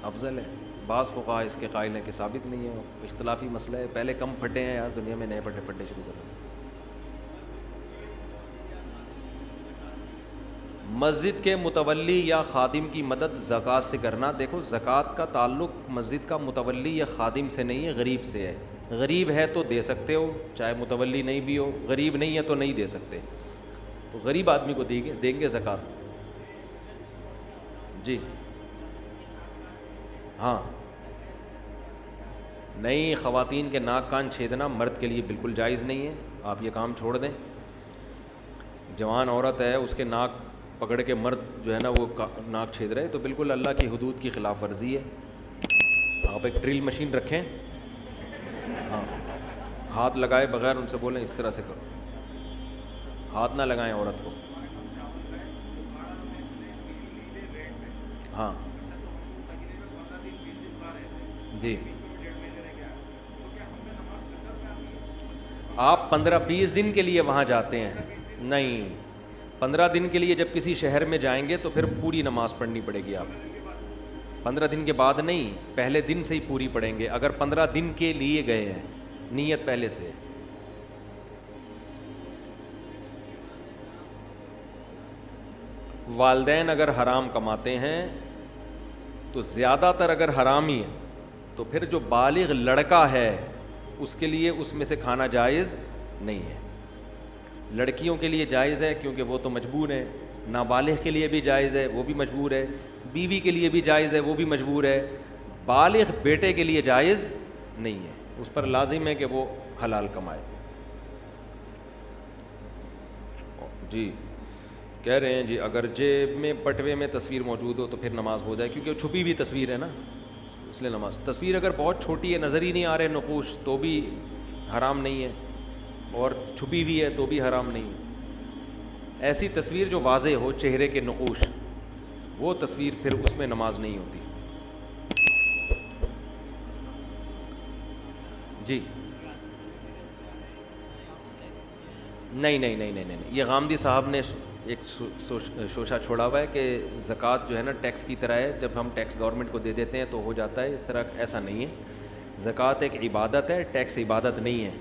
افضل ہے. بعض فقہا اس کے قائل ہیں کہ ثابت نہیں ہے، اختلافی مسئلہ ہے. پہلے کم پھٹے ہیں یار دنیا میں، نئے پھٹے شروع کر رہے ہیں. مسجد کے متولی یا خادم کی مدد زکوٰۃ سے کرنا. دیکھو زکوٰۃ کا تعلق مسجد کا متولی یا خادم سے نہیں ہے، غریب سے ہے. غریب ہے تو دے سکتے ہو، چاہے متولی نہیں بھی ہو. غریب نہیں ہے تو نہیں دے سکتے. تو غریب آدمی کو دیں گے زکوٰۃ. جی ہاں، نہیں، خواتین کے ناک کان چھیدنا مرد کے لیے بالکل جائز نہیں ہے. آپ یہ کام چھوڑ دیں. جوان عورت ہے، اس کے ناک پکڑ کے مرد جو ہے نا وہ ناک چھید رہے تو بالکل اللہ کی حدود کی خلاف ورزی ہے. آپ ایک ڈرل مشین رکھیں، ہاں، ہاتھ لگائے بغیر ان سے بولیں اس طرح سے کرو. ہاتھ نہ لگائیں عورت کو. ہاں جی، آپ 15-20 دن کے لیے وہاں جاتے ہیں. نہیں، 15 دن کے لیے جب کسی شہر میں جائیں گے تو پھر پوری نماز پڑھنی پڑے گی. آپ 15 دن کے بعد نہیں، پہلے دن سے ہی پوری پڑھیں گے. اگر 15 دن کے لیے گئے ہیں، نیت پہلے سے. والدین اگر حرام کماتے ہیں تو زیادہ تر اگر حرام ہی ہے تو پھر جو بالغ لڑکا ہے اس کے لیے اس میں سے کھانا جائز نہیں ہے. لڑکیوں کے لیے جائز ہے کیونکہ وہ تو مجبور ہیں, نابالغ کے لیے بھی جائز ہے وہ بھی مجبور ہے, بیوی کے لیے بھی جائز ہے وہ بھی مجبور ہے, بالغ بیٹے کے لیے جائز نہیں ہے, اس پر لازم ہے کہ وہ حلال کمائے. جی کہہ رہے ہیں جی اگر جیب میں بٹوے میں تصویر موجود ہو تو پھر نماز ہو جائے, کیونکہ چھپی ہوئی تصویر ہے نا اس لیے نماز. تصویر اگر بہت چھوٹی ہے نظر ہی نہیں آ رہے نقوش تو بھی حرام نہیں ہے, اور چھپی ہوئی ہے تو بھی حرام نہیں ہے. ایسی تصویر جو واضح ہو چہرے کے نقوش وہ تصویر پھر اس میں نماز نہیں ہوتی. جی نہیں نہیں نہیں نہیں نہیں, یہ غامدی صاحب نے ایک شوشہ چھوڑا ہوا ہے کہ زکوٰۃ جو ہے نا ٹیکس کی طرح ہے, جب ہم ٹیکس گورنمنٹ کو دے دیتے ہیں تو ہو جاتا ہے, اس طرح ایسا نہیں ہے. زکوٰۃ ایک عبادت ہے, ٹیکس عبادت نہیں ہے.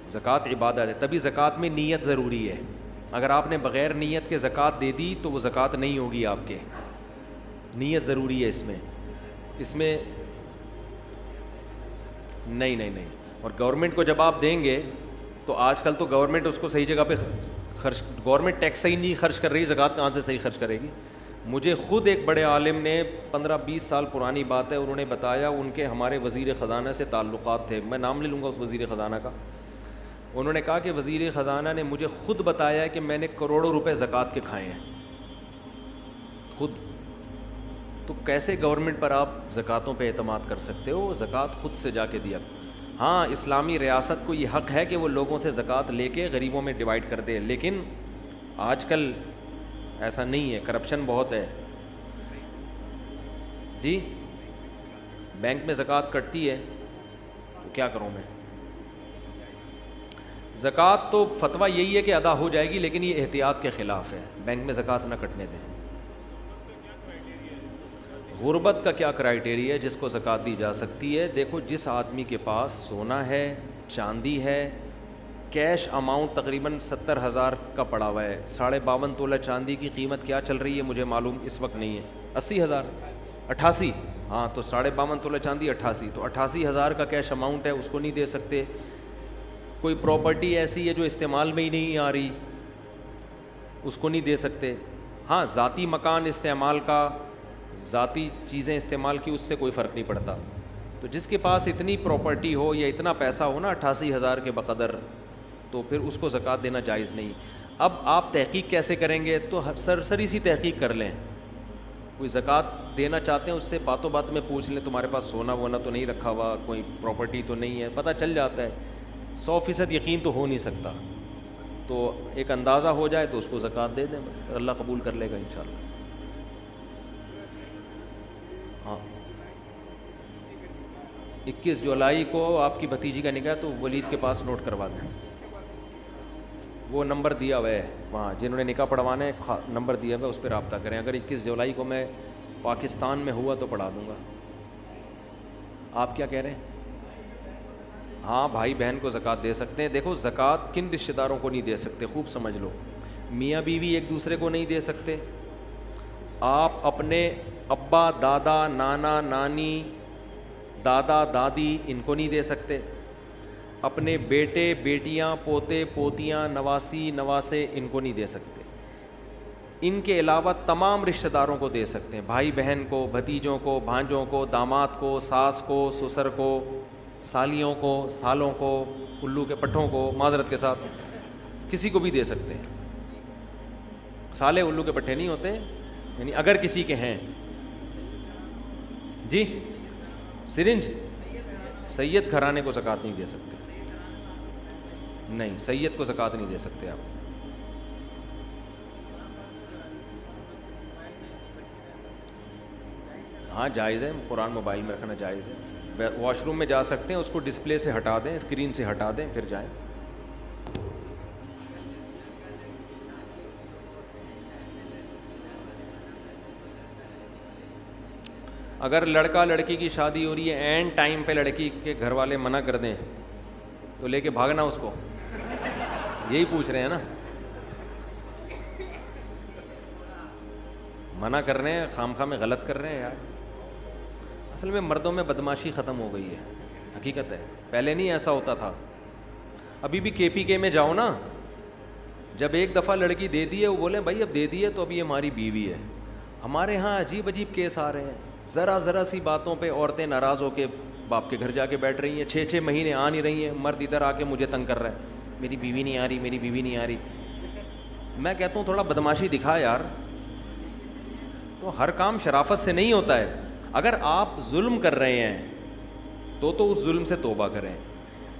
زکوٰۃ عبادت ہے, تبھی زکوٰۃ میں نیت ضروری ہے. اگر آپ نے بغیر نیت کے زکوٰۃ دے دی تو وہ زکوٰۃ نہیں ہوگی آپ کے, نیت ضروری ہے اس میں نہیں نہیں نہیں. اور گورنمنٹ کو جب آپ دیں گے تو آج کل تو گورنمنٹ اس کو صحیح جگہ پہ خرچ, گورنمنٹ ٹیکس صحیح نہیں خرچ کر رہی, زکوٰۃ کہاں سے صحیح خرچ کرے گی. مجھے خود ایک بڑے عالم نے 15-20 سال پرانی بات ہے, انہوں نے بتایا ان کے ہمارے وزیر خزانہ سے تعلقات تھے, میں نام لے لوں گا اس وزیر خزانہ کا. انہوں نے کہا کہ وزیر خزانہ نے مجھے خود بتایا کہ میں نے کروڑوں روپے زکوٰۃ کے کھائے ہیں خود. تو کیسے گورنمنٹ پر آپ زکوٰۃوں پہ اعتماد کر سکتے ہو؟ زکوٰۃ خود سے جا کے دیا. ہاں اسلامی ریاست کو یہ حق ہے کہ وہ لوگوں سے زکوٰۃ لے کے غریبوں میں ڈیوائڈ کر دے, لیکن آج کل ایسا نہیں ہے, کرپشن بہت ہے. جی بینک میں زکوٰۃ کٹتی ہے تو کیا کروں میں؟ زکوٰۃ تو فتویٰ یہی ہے کہ ادا ہو جائے گی, لیکن یہ احتیاط کے خلاف ہے, بینک میں زکوٰۃ نہ کٹنے دیں. غربت کا کیا کرائیٹیریا ہے جس کو زکوٰۃ دی جا سکتی ہے؟ دیکھو جس آدمی کے پاس سونا ہے, چاندی ہے, کیش اماؤنٹ تقریباً 70,000 کا پڑا ہوا ہے, 52.5 تولہ چاندی کی قیمت کیا چل رہی ہے مجھے معلوم اس وقت نہیں ہے, 80,000 88, ہاں تو 52.5 تولہ چاندی 88, تو 88,000 کا کیش اماؤنٹ ہے, اس کو نہیں دے سکتے. کوئی پراپرٹی ایسی ہے جو استعمال میں ہی نہیں آ رہی, اس کو نہیں دے سکتے. ہاں ذاتی مکان استعمال کا, ذاتی چیزیں استعمال کی, اس سے کوئی فرق نہیں پڑتا. تو جس کے پاس اتنی پراپرٹی ہو یا اتنا پیسہ ہو نا 88,000 کے بقدر, تو پھر اس کو زکوٰۃ دینا جائز نہیں. اب آپ تحقیق کیسے کریں گے؟ تو سرسری سی تحقیق کر لیں. کوئی زکوٰۃ دینا چاہتے ہیں اس سے باتوں بات میں پوچھ لیں تمہارے پاس سونا وونا تو نہیں رکھا ہوا, کوئی پراپرٹی تو نہیں ہے, پتہ چل جاتا ہے. 100% یقین تو ہو نہیں سکتا, تو ایک اندازہ ہو جائے تو اس کو زکوٰۃ دے دیں بس, اللہ قبول کر لے گا انشاءاللہ. ہاں 21 جولائی کو آپ کی بھتیجی کا نکاح, تو ولید کے پاس نوٹ کروا دیں, وہ نمبر دیا ہوا ہے وہاں, جنہوں نے نکاح پڑھوانا ہے نمبر دیا ہوا ہے, اس پہ رابطہ کریں. اگر 21 جولائی کو میں پاکستان میں ہوا تو پڑھا دوں گا. آپ کیا کہہ رہے ہیں؟ ہاں بھائی بہن کو زکوٰۃ دے سکتے ہیں. دیکھو زکوٰۃ کن رشتہ داروں کو نہیں دے سکتے, خوب سمجھ لو. میاں بیوی ایک دوسرے کو نہیں دے سکتے. آپ اپنے ابا, دادا, نانا, نانی, دادا, دادی ان کو نہیں دے سکتے. اپنے بیٹے, بیٹیاں, پوتے, پوتیاں, نواسی, نواسے ان کو نہیں دے سکتے. ان کے علاوہ تمام رشتہ داروں کو دے سکتے ہیں, بھائی بہن کو, بھتیجوں کو, بھانجوں کو, داماد کو, ساس کو, سسر کو, سالیوں کو, سالوں کو, الو کے پٹھوں کو, معذرت کے ساتھ کسی کو بھی دے سکتے ہیں. سالے الو کے پٹھے نہیں ہوتے, یعنی اگر کسی کے ہیں. جی سرنج, سید گھرانے کو زکوٰۃ نہیں دے سکتے. نہیں, سید کو زکوٰۃ نہیں دے سکتے آپ. ہاں جائز ہے, قرآن موبائل میں رکھنا جائز ہے. واش روم میں جا سکتے ہیں, اس کو ڈسپلے سے ہٹا دیں, اسکرین سے ہٹا دیں, پھر جائیں. اگر لڑکا لڑکی کی شادی ہو رہی ہے, اینڈ ٹائم پہ لڑکی کے گھر والے منع کر دیں تو لے کے بھاگنا اس کو, یہی پوچھ رہے ہیں نا. منع کر رہے ہیں خام خواہ میں غلط کر رہے ہیں یار. اصل میں مردوں میں بدماشی ختم ہو گئی ہے, حقیقت ہے. پہلے نہیں ایسا ہوتا تھا. ابھی بھی KPK میں جاؤ نا, جب ایک دفعہ لڑکی دے دی ہے وہ بولیں بھائی اب دے دی ہے تو اب یہ ہماری بیوی ہے. ہمارے ہاں عجیب عجیب کیس آ رہے ہیں, ذرا سی باتوں پہ عورتیں ناراض ہو کے باپ کے گھر جا کے بیٹھ رہی ہیں, 6 مہینے آ نہیں رہی ہیں, مرد ادھر آ کے مجھے تنگ کر رہا ہے, میری بیوی نہیں آ رہی, میری بیوی نہیں آ رہی. میں کہتا ہوں تھوڑا بدماشی دکھا یار. تو ہر کام شرافت سے نہیں ہوتا ہے. اگر آپ ظلم کر رہے ہیں تو اس ظلم سے توبہ کریں.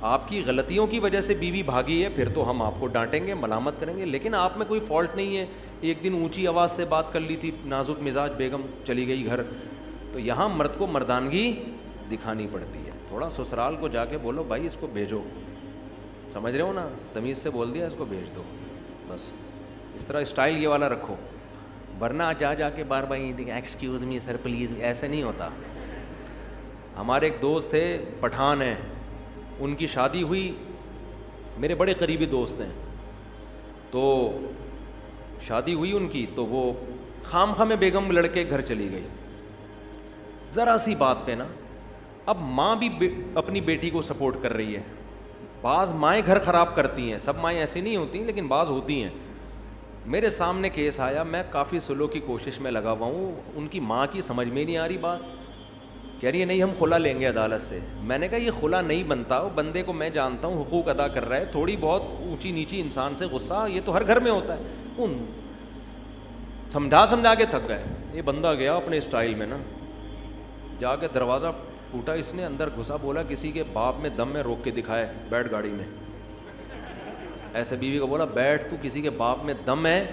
آپ کی غلطیوں کی وجہ سے بیوی بھاگی ہے پھر تو ہم آپ کو ڈانٹیں گے, ملامت کریں گے, لیکن آپ میں کوئی فالٹ نہیں ہے. ایک دن اونچی آواز سے بات کر لی تھی, نازک مزاج بیگم چلی گئی گھر. تو یہاں مرد کو مردانگی دکھانی پڑتی ہے. تھوڑا سسرال کو جا کے بولو بھائی اس کو بھیجو, سمجھ رہے ہو نا, تمیز سے بول دیا اس کو بھیج دو, بس اس طرح اسٹائل یہ والا رکھو. ورنہ جا کے بار بار ایکسکیوز می سر پلیز, ایسے نہیں ہوتا. ہمارے ایک دوست تھے پٹھان ہیں, ان کی شادی ہوئی, میرے بڑے قریبی دوست ہیں, تو شادی ہوئی ان کی, تو وہ خام خواہ میں بیگم لڑکے گھر چلی گئی ذرا سی بات پہ نا. اب ماں بھی اپنی بیٹی کو سپورٹ کر رہی ہے. بعض مائیں گھر خراب کرتی ہیں, سب مائیں ایسی نہیں ہوتی لیکن بعض ہوتی ہیں. میرے سامنے کیس آیا, میں کافی سلو کی کوشش میں لگا ہوا ہوں. ان کی ماں کی سمجھ میں نہیں آ رہی بات, کہہ رہی ہے نہیں ہم خلا لیں گے عدالت سے. میں نے کہا یہ خلا نہیں بنتا, بندے کو میں جانتا ہوں حقوق ادا کر رہا ہے, تھوڑی بہت اونچی نیچی انسان سے غصہ یہ تو ہر گھر میں ہوتا ہے. ان سمجھا کے تھک گئے. یہ بندہ گیا اپنے اسٹائل میں نا, جا کے دروازہ ٹوٹا اس نے, اندر گھسا, بولا کسی کے باپ میں دم میں روک کے دکھائے, بیٹھ گاڑی میں. ایسے بیوی کو بولا بیٹھ, تو کسی کے باپ میں دم ہے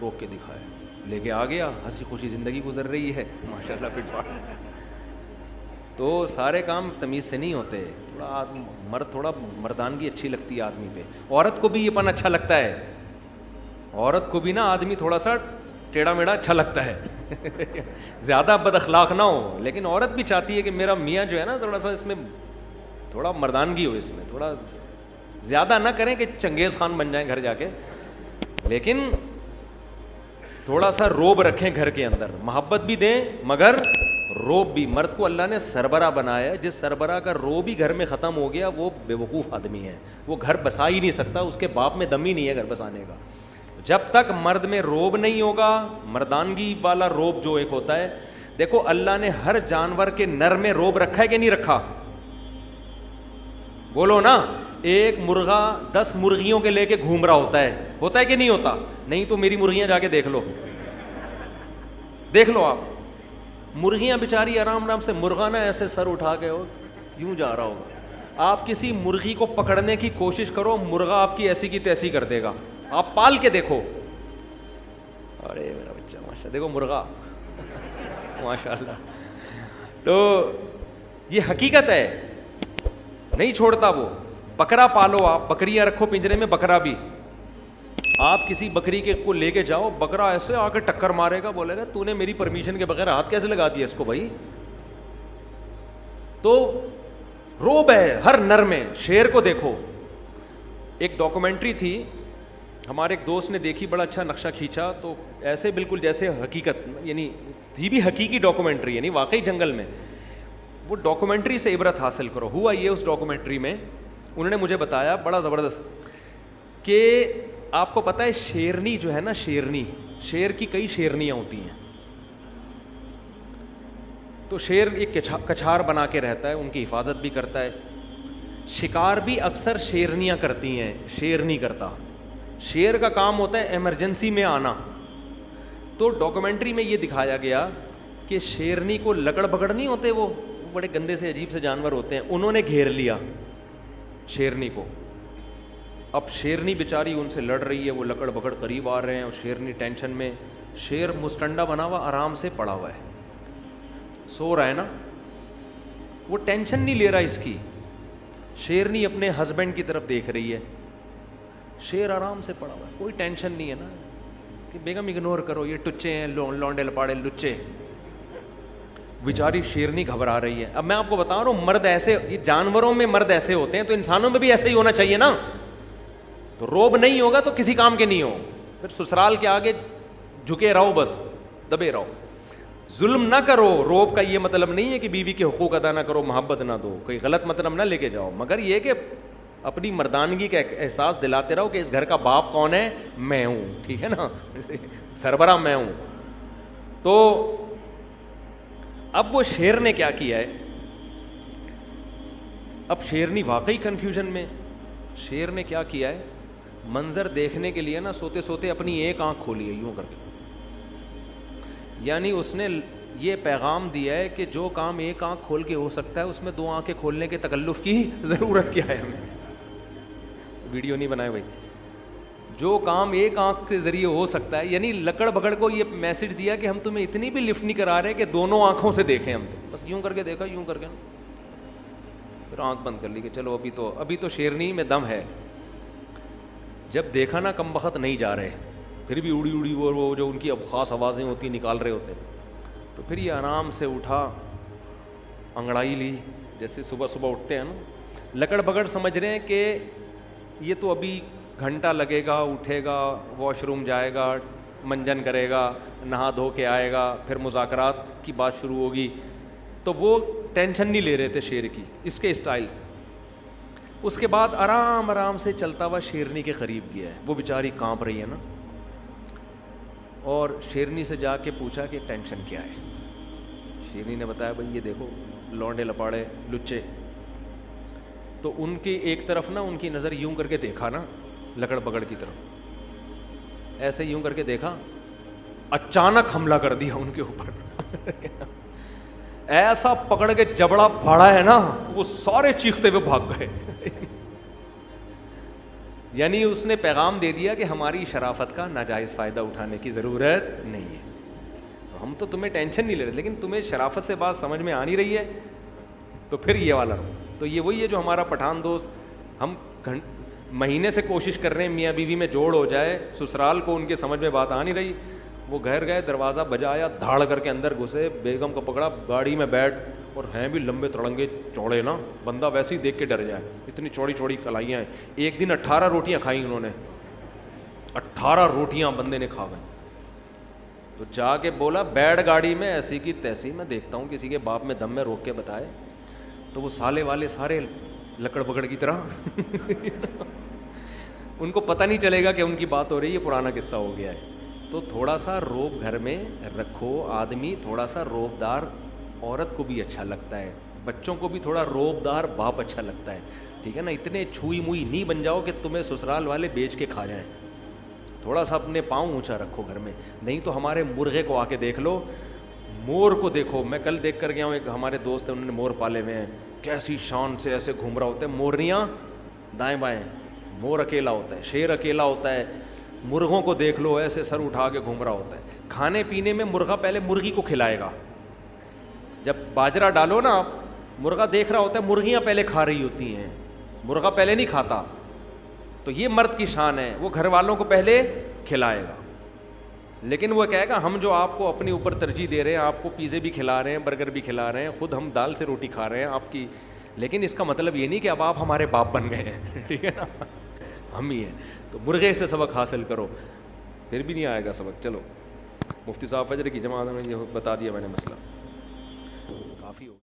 روک کے دکھائے. لے کے آ گیا, ہنسی خوشی زندگی گزر رہی ہے ماشاء اللہ فٹ فاٹ. تو سارے کام تمیز سے نہیں ہوتے. تھوڑا مرد, تھوڑا مردانگی اچھی لگتی ہے آدمی پہ. عورت کو بھی یہ پن اچھا لگتا ہے, عورت کو بھی نا آدمی تھوڑا سا ٹیڑھا میڑھا اچھا لگتا ہے, زیادہ بد اخلاق نہ ہو. لیکن عورت بھی چاہتی ہے کہ میرا میاں جو ہے نا تھوڑا سا اس میں تھوڑا مردانگی ہو, اس میں تھوڑا زیادہ نہ کریں کہ چنگیز خان بن جائیں گھر جا کے, لیکن تھوڑا سا روب رکھیں گھر کے اندر, محبت بھی دیں مگر روب بھی. مرد کو اللہ نے سربراہ بنایا ہے, جس سربراہ کا روب ہی گھر میں ختم ہو گیا وہ بے وقوف آدمی ہے, وہ گھر بسا ہی نہیں سکتا, اس کے باپ میں دم ہی نہیں ہے گھر بسانے کا. جب تک مرد میں روب نہیں ہوگا, مردانگی والا روب جو ایک ہوتا ہے, دیکھو اللہ نے ہر جانور کے نر میں روب رکھا ہے کہ نہیں رکھا, بولو نا. ایک مرغا 10 مرغیوں کے لے کے گھوم رہا ہوتا ہے کہ نہیں ہوتا؟ نہیں تو میری مرغیاں جا کے دیکھ لو آپ, مرغیاں بیچاری آرام سے, مرغا نا ایسے سر اٹھا کے یوں جا رہا ہوگا. آپ کسی مرغی کو پکڑنے کی کوشش کرو, مرغا آپ کی ایسی کی تیسی کر دے گا. آپ پال کے دیکھو, ارے میرا بچہ ماشاء, دیکھو مرغا ماشاء اللہ. تو یہ حقیقت ہے, نہیں چھوڑتا وہ. بکرا پالو آپ, بکریاں رکھو پنجرے میں, بکرا بھی. آپ کسی بکری کے کو لے کے جاؤ, بکرا ایسے آ کے ٹکر مارے گا, بولے گا تو نے میری پرمیشن کے بغیر ہاتھ کیسے لگا دیا اس کو بھائی. تو روب ہے ہر نر میں. شیر کو دیکھو, ایک ڈاکومنٹری تھی ہمارے ایک دوست نے دیکھی, بڑا اچھا نقشہ کھینچا, تو ایسے بالکل جیسے حقیقت, یعنی تھی بھی حقیقی ڈاکومنٹری, یعنی واقعی جنگل میں. وہ ڈاکومنٹری سے عبرت حاصل کرو. ہوا یہ اس ڈاکومنٹری میں انہوں نے مجھے بتایا بڑا زبردست, کہ آپ کو پتہ ہے شیرنی جو ہے نا, شیرنی, شیر کی کئی شیرنیاں ہوتی ہیں. تو شیر ایک کچھار بنا کے رہتا ہے, ان کی حفاظت بھی کرتا ہے. شکار بھی اکثر شیرنیاں کرتی ہیں, شیر نہیں کرتا. شیر کا کام ہوتا ہے ایمرجنسی میں آنا. تو ڈاکومنٹری میں یہ دکھایا گیا کہ شیرنی کو لکڑ بگڑ نہیں ہوتے, وہ بڑے گندے سے عجیب سے جانور ہوتے ہیں, انہوں نے گھیر لیا شیرنی کو. اب شیرنی بیچاری ان سے لڑ رہی ہے, وہ لکڑ بگڑ قریب آ رہے ہیں, اور شیرنی ٹینشن میں. شیر مستنڈا بنا ہوا آرام سے پڑا ہوا ہے, سو رہا ہے نا, وہ ٹینشن نہیں لے رہا اس کی. شیرنی اپنے ہسبینڈ کی طرف دیکھ رہی ہے, شیر آرام سے پڑا ہوا ہے, کوئی ٹینشن نہیں ہے نا, کہ بیگم اگنور کرو, یہ ٹچے ہیں, لونڈے لپاڑے لچے. بیچاری شیرنی گھبرا رہی ہے. اب میں آپ کو بتا رہا ہوں, مرد ایسے, یہ جانوروں میں مرد ایسے ہوتے ہیں, تو انسانوں میں بھی ایسے ہی ہونا چاہیے نا. تو روب نہیں ہوگا تو کسی کام کے نہیں ہو, پھر سسرال کے آگے جھکے رہو بس. دبے رہو. ظلم نہ کرو. روب کا یہ مطلب نہیں ہے کہ بیوی کے حقوق ادا نہ کرو, محبت نہ دو, کوئی غلط مطلب نہ لے کے جاؤ, مگر یہ کہ اپنی مردانگی کا احساس دلاتے رہو کہ اس گھر کا باپ کون ہے, میں ہوں, ٹھیک ہے نا, سربراہ میں ہوں. تو اب وہ شیر نے کیا کیا ہے, اب شیرنی واقعی کنفیوژن میں. شیر نے کیا کیا ہے, منظر دیکھنے کے لیے نا سوتے سوتے اپنی ایک آنکھ کھولی ہے یوں کر کے, یعنی اس نے یہ پیغام دیا ہے کہ جو کام ایک آنکھ کھول کے ہو سکتا ہے اس میں دو آنکھیں کھولنے کے تکلف کی ضرورت کیا ہے ہمیں. ویڈیو نہیں بنائے بھائی. جو کام ایک آنکھ کے ذریعے ہو سکتا ہے, یعنی لکڑ بگڑ کو یہ میسج دیا کہ ہم تمہیں اتنی بھی لفٹ نہیں کرا رہے کہ دونوں آنکھوں سے دیکھیں ہم, تو بس یوں کر کے دیکھا, یوں کر کے پھر آنکھ بند کر لی کہ چلو ابھی تو شیرنی میں دم ہے. جب دیکھا نا کم بخت نہیں جا رہے, پھر بھی اڑی اڑی وہ جو ان کی اب خاص آوازیں ہوتی نکال رہے ہوتے, تو پھر یہ آرام سے اٹھا, انگڑائی لی, جیسے صبح صبح اٹھتے ہیں نا. لکڑ بگڑ سمجھ رہے ہیں کہ یہ تو ابھی گھنٹہ لگے گا, اٹھے گا, واش روم جائے گا, منجن کرے گا, نہا دھو کے آئے گا, پھر مذاکرات کی بات شروع ہوگی. تو وہ ٹینشن نہیں لے رہے تھے شیر کی, اس کے اسٹائل سے. اس کے بعد آرام آرام سے چلتا ہوا شیرنی کے قریب گیا ہے. وہ بیچاری کانپ رہی ہے نا, اور شیرنی سے جا کے پوچھا کہ ٹینشن کیا ہے. شیرنی نے بتایا بھائی یہ دیکھو لونڈے لپاڑے لچے. تو ان کی ایک طرف نا ان کی نظر یوں کر کے دیکھا نا لکڑ بگڑ کی طرف, ایسے یوں کر کے دیکھا, اچانک حملہ کر دیا ان کے اوپر. ایسا پکڑ کے جبڑا پھاڑا ہے نا, وہ سارے چیختے ہوئے بھاگ گئے. یعنی اس نے پیغام دے دیا کہ ہماری شرافت کا ناجائز فائدہ اٹھانے کی ضرورت نہیں ہے, تو ہم تو تمہیں ٹینشن نہیں لے رہے, لیکن تمہیں شرافت سے بات سمجھ میں آ نہیں رہی ہے, تو پھر یہ والا رہو. تو یہ وہی ہے جو ہمارا پٹھان دوست, ہم مہینے سے کوشش کر رہے ہیں میاں بیوی میں جوڑ ہو جائے, سسرال کو ان کے سمجھ میں بات آ نہیں رہی. وہ گھر گئے, دروازہ بجایا, دھاڑ کر کے اندر گھسے, بیگم کو پکڑا, گاڑی میں بیٹھ, اور ہیں بھی لمبے تڑنگے چوڑے نا, بندہ ویسے ہی دیکھ کے ڈر جائے, اتنی چوڑی چوڑی کلائیاں ہیں. ایک دن 18 روٹیاں کھائیں انہوں نے, 18 روٹیاں بندے نے کھا گئے. تو جا کے بولا بیٹھ گاڑی میں, ایسی کی تیسی, میں دیکھتا ہوں کسی کے باپ میں دم میں روک کے بتائے. تو وہ سالے والے سارے لکڑ بگڑ کی طرح ان کو پتہ نہیں چلے گا کہ ان کی بات ہو رہی ہے, پرانا قصہ ہو گیا ہے. تو تھوڑا سا روب گھر میں رکھو. آدمی تھوڑا سا روبدار عورت کو بھی اچھا لگتا ہے, بچوں کو بھی تھوڑا روبدار باپ اچھا لگتا ہے, ٹھیک ہے نا. اتنے چھوئی موئی نہیں بن جاؤ کہ تمہیں سسرال والے بیچ کے کھا جائیں. تھوڑا سا اپنے پاؤں اونچا رکھو گھر میں, نہیں تو ہمارے مرغے کو آ کے دیکھ لو, مور کو دیکھو. میں کل دیکھ کر گیا ہوں, ایک ہمارے دوست ہیں انہوں نے مور پالے ہوئے ہیں, کیسی شان سے ایسے گھوم رہا ہوتا ہے, مورنیاں دائیں بائیں, مور اکیلا ہوتا ہے, شیر اکیلا ہوتا ہے. مرغوں کو دیکھ لو ایسے سر اٹھا کے گھوم رہا ہوتا ہے. کھانے پینے میں مرغا پہلے مرغی کو کھلائے گا. جب باجرہ ڈالو نا, مرغا دیکھ رہا ہوتا ہے, مرغیاں پہلے کھا رہی ہوتی ہیں, مرغا پہلے نہیں کھاتا. تو یہ مرد کی شان ہے, وہ گھر والوں کو پہلے کھلائے گا. لیکن وہ کہے گا ہم جو آپ کو اپنے اوپر ترجیح دے رہے ہیں, آپ کو پیزے بھی کھلا رہے ہیں, برگر بھی کھلا رہے ہیں, خود ہم دال سے روٹی کھا رہے ہیں آپ کی, لیکن اس کا مطلب یہ نہیں کہ اب آپ ہمارے باپ بن گئے ہیں, ٹھیک ہے نا, ہم ہی ہیں. تو مرغے سے سبق حاصل کرو, پھر بھی نہیں آئے گا سبق. چلو مفتی صاحب فجر کی جماعت میں یہ بتا دیا میں نے مسئلہ, کافی ہو.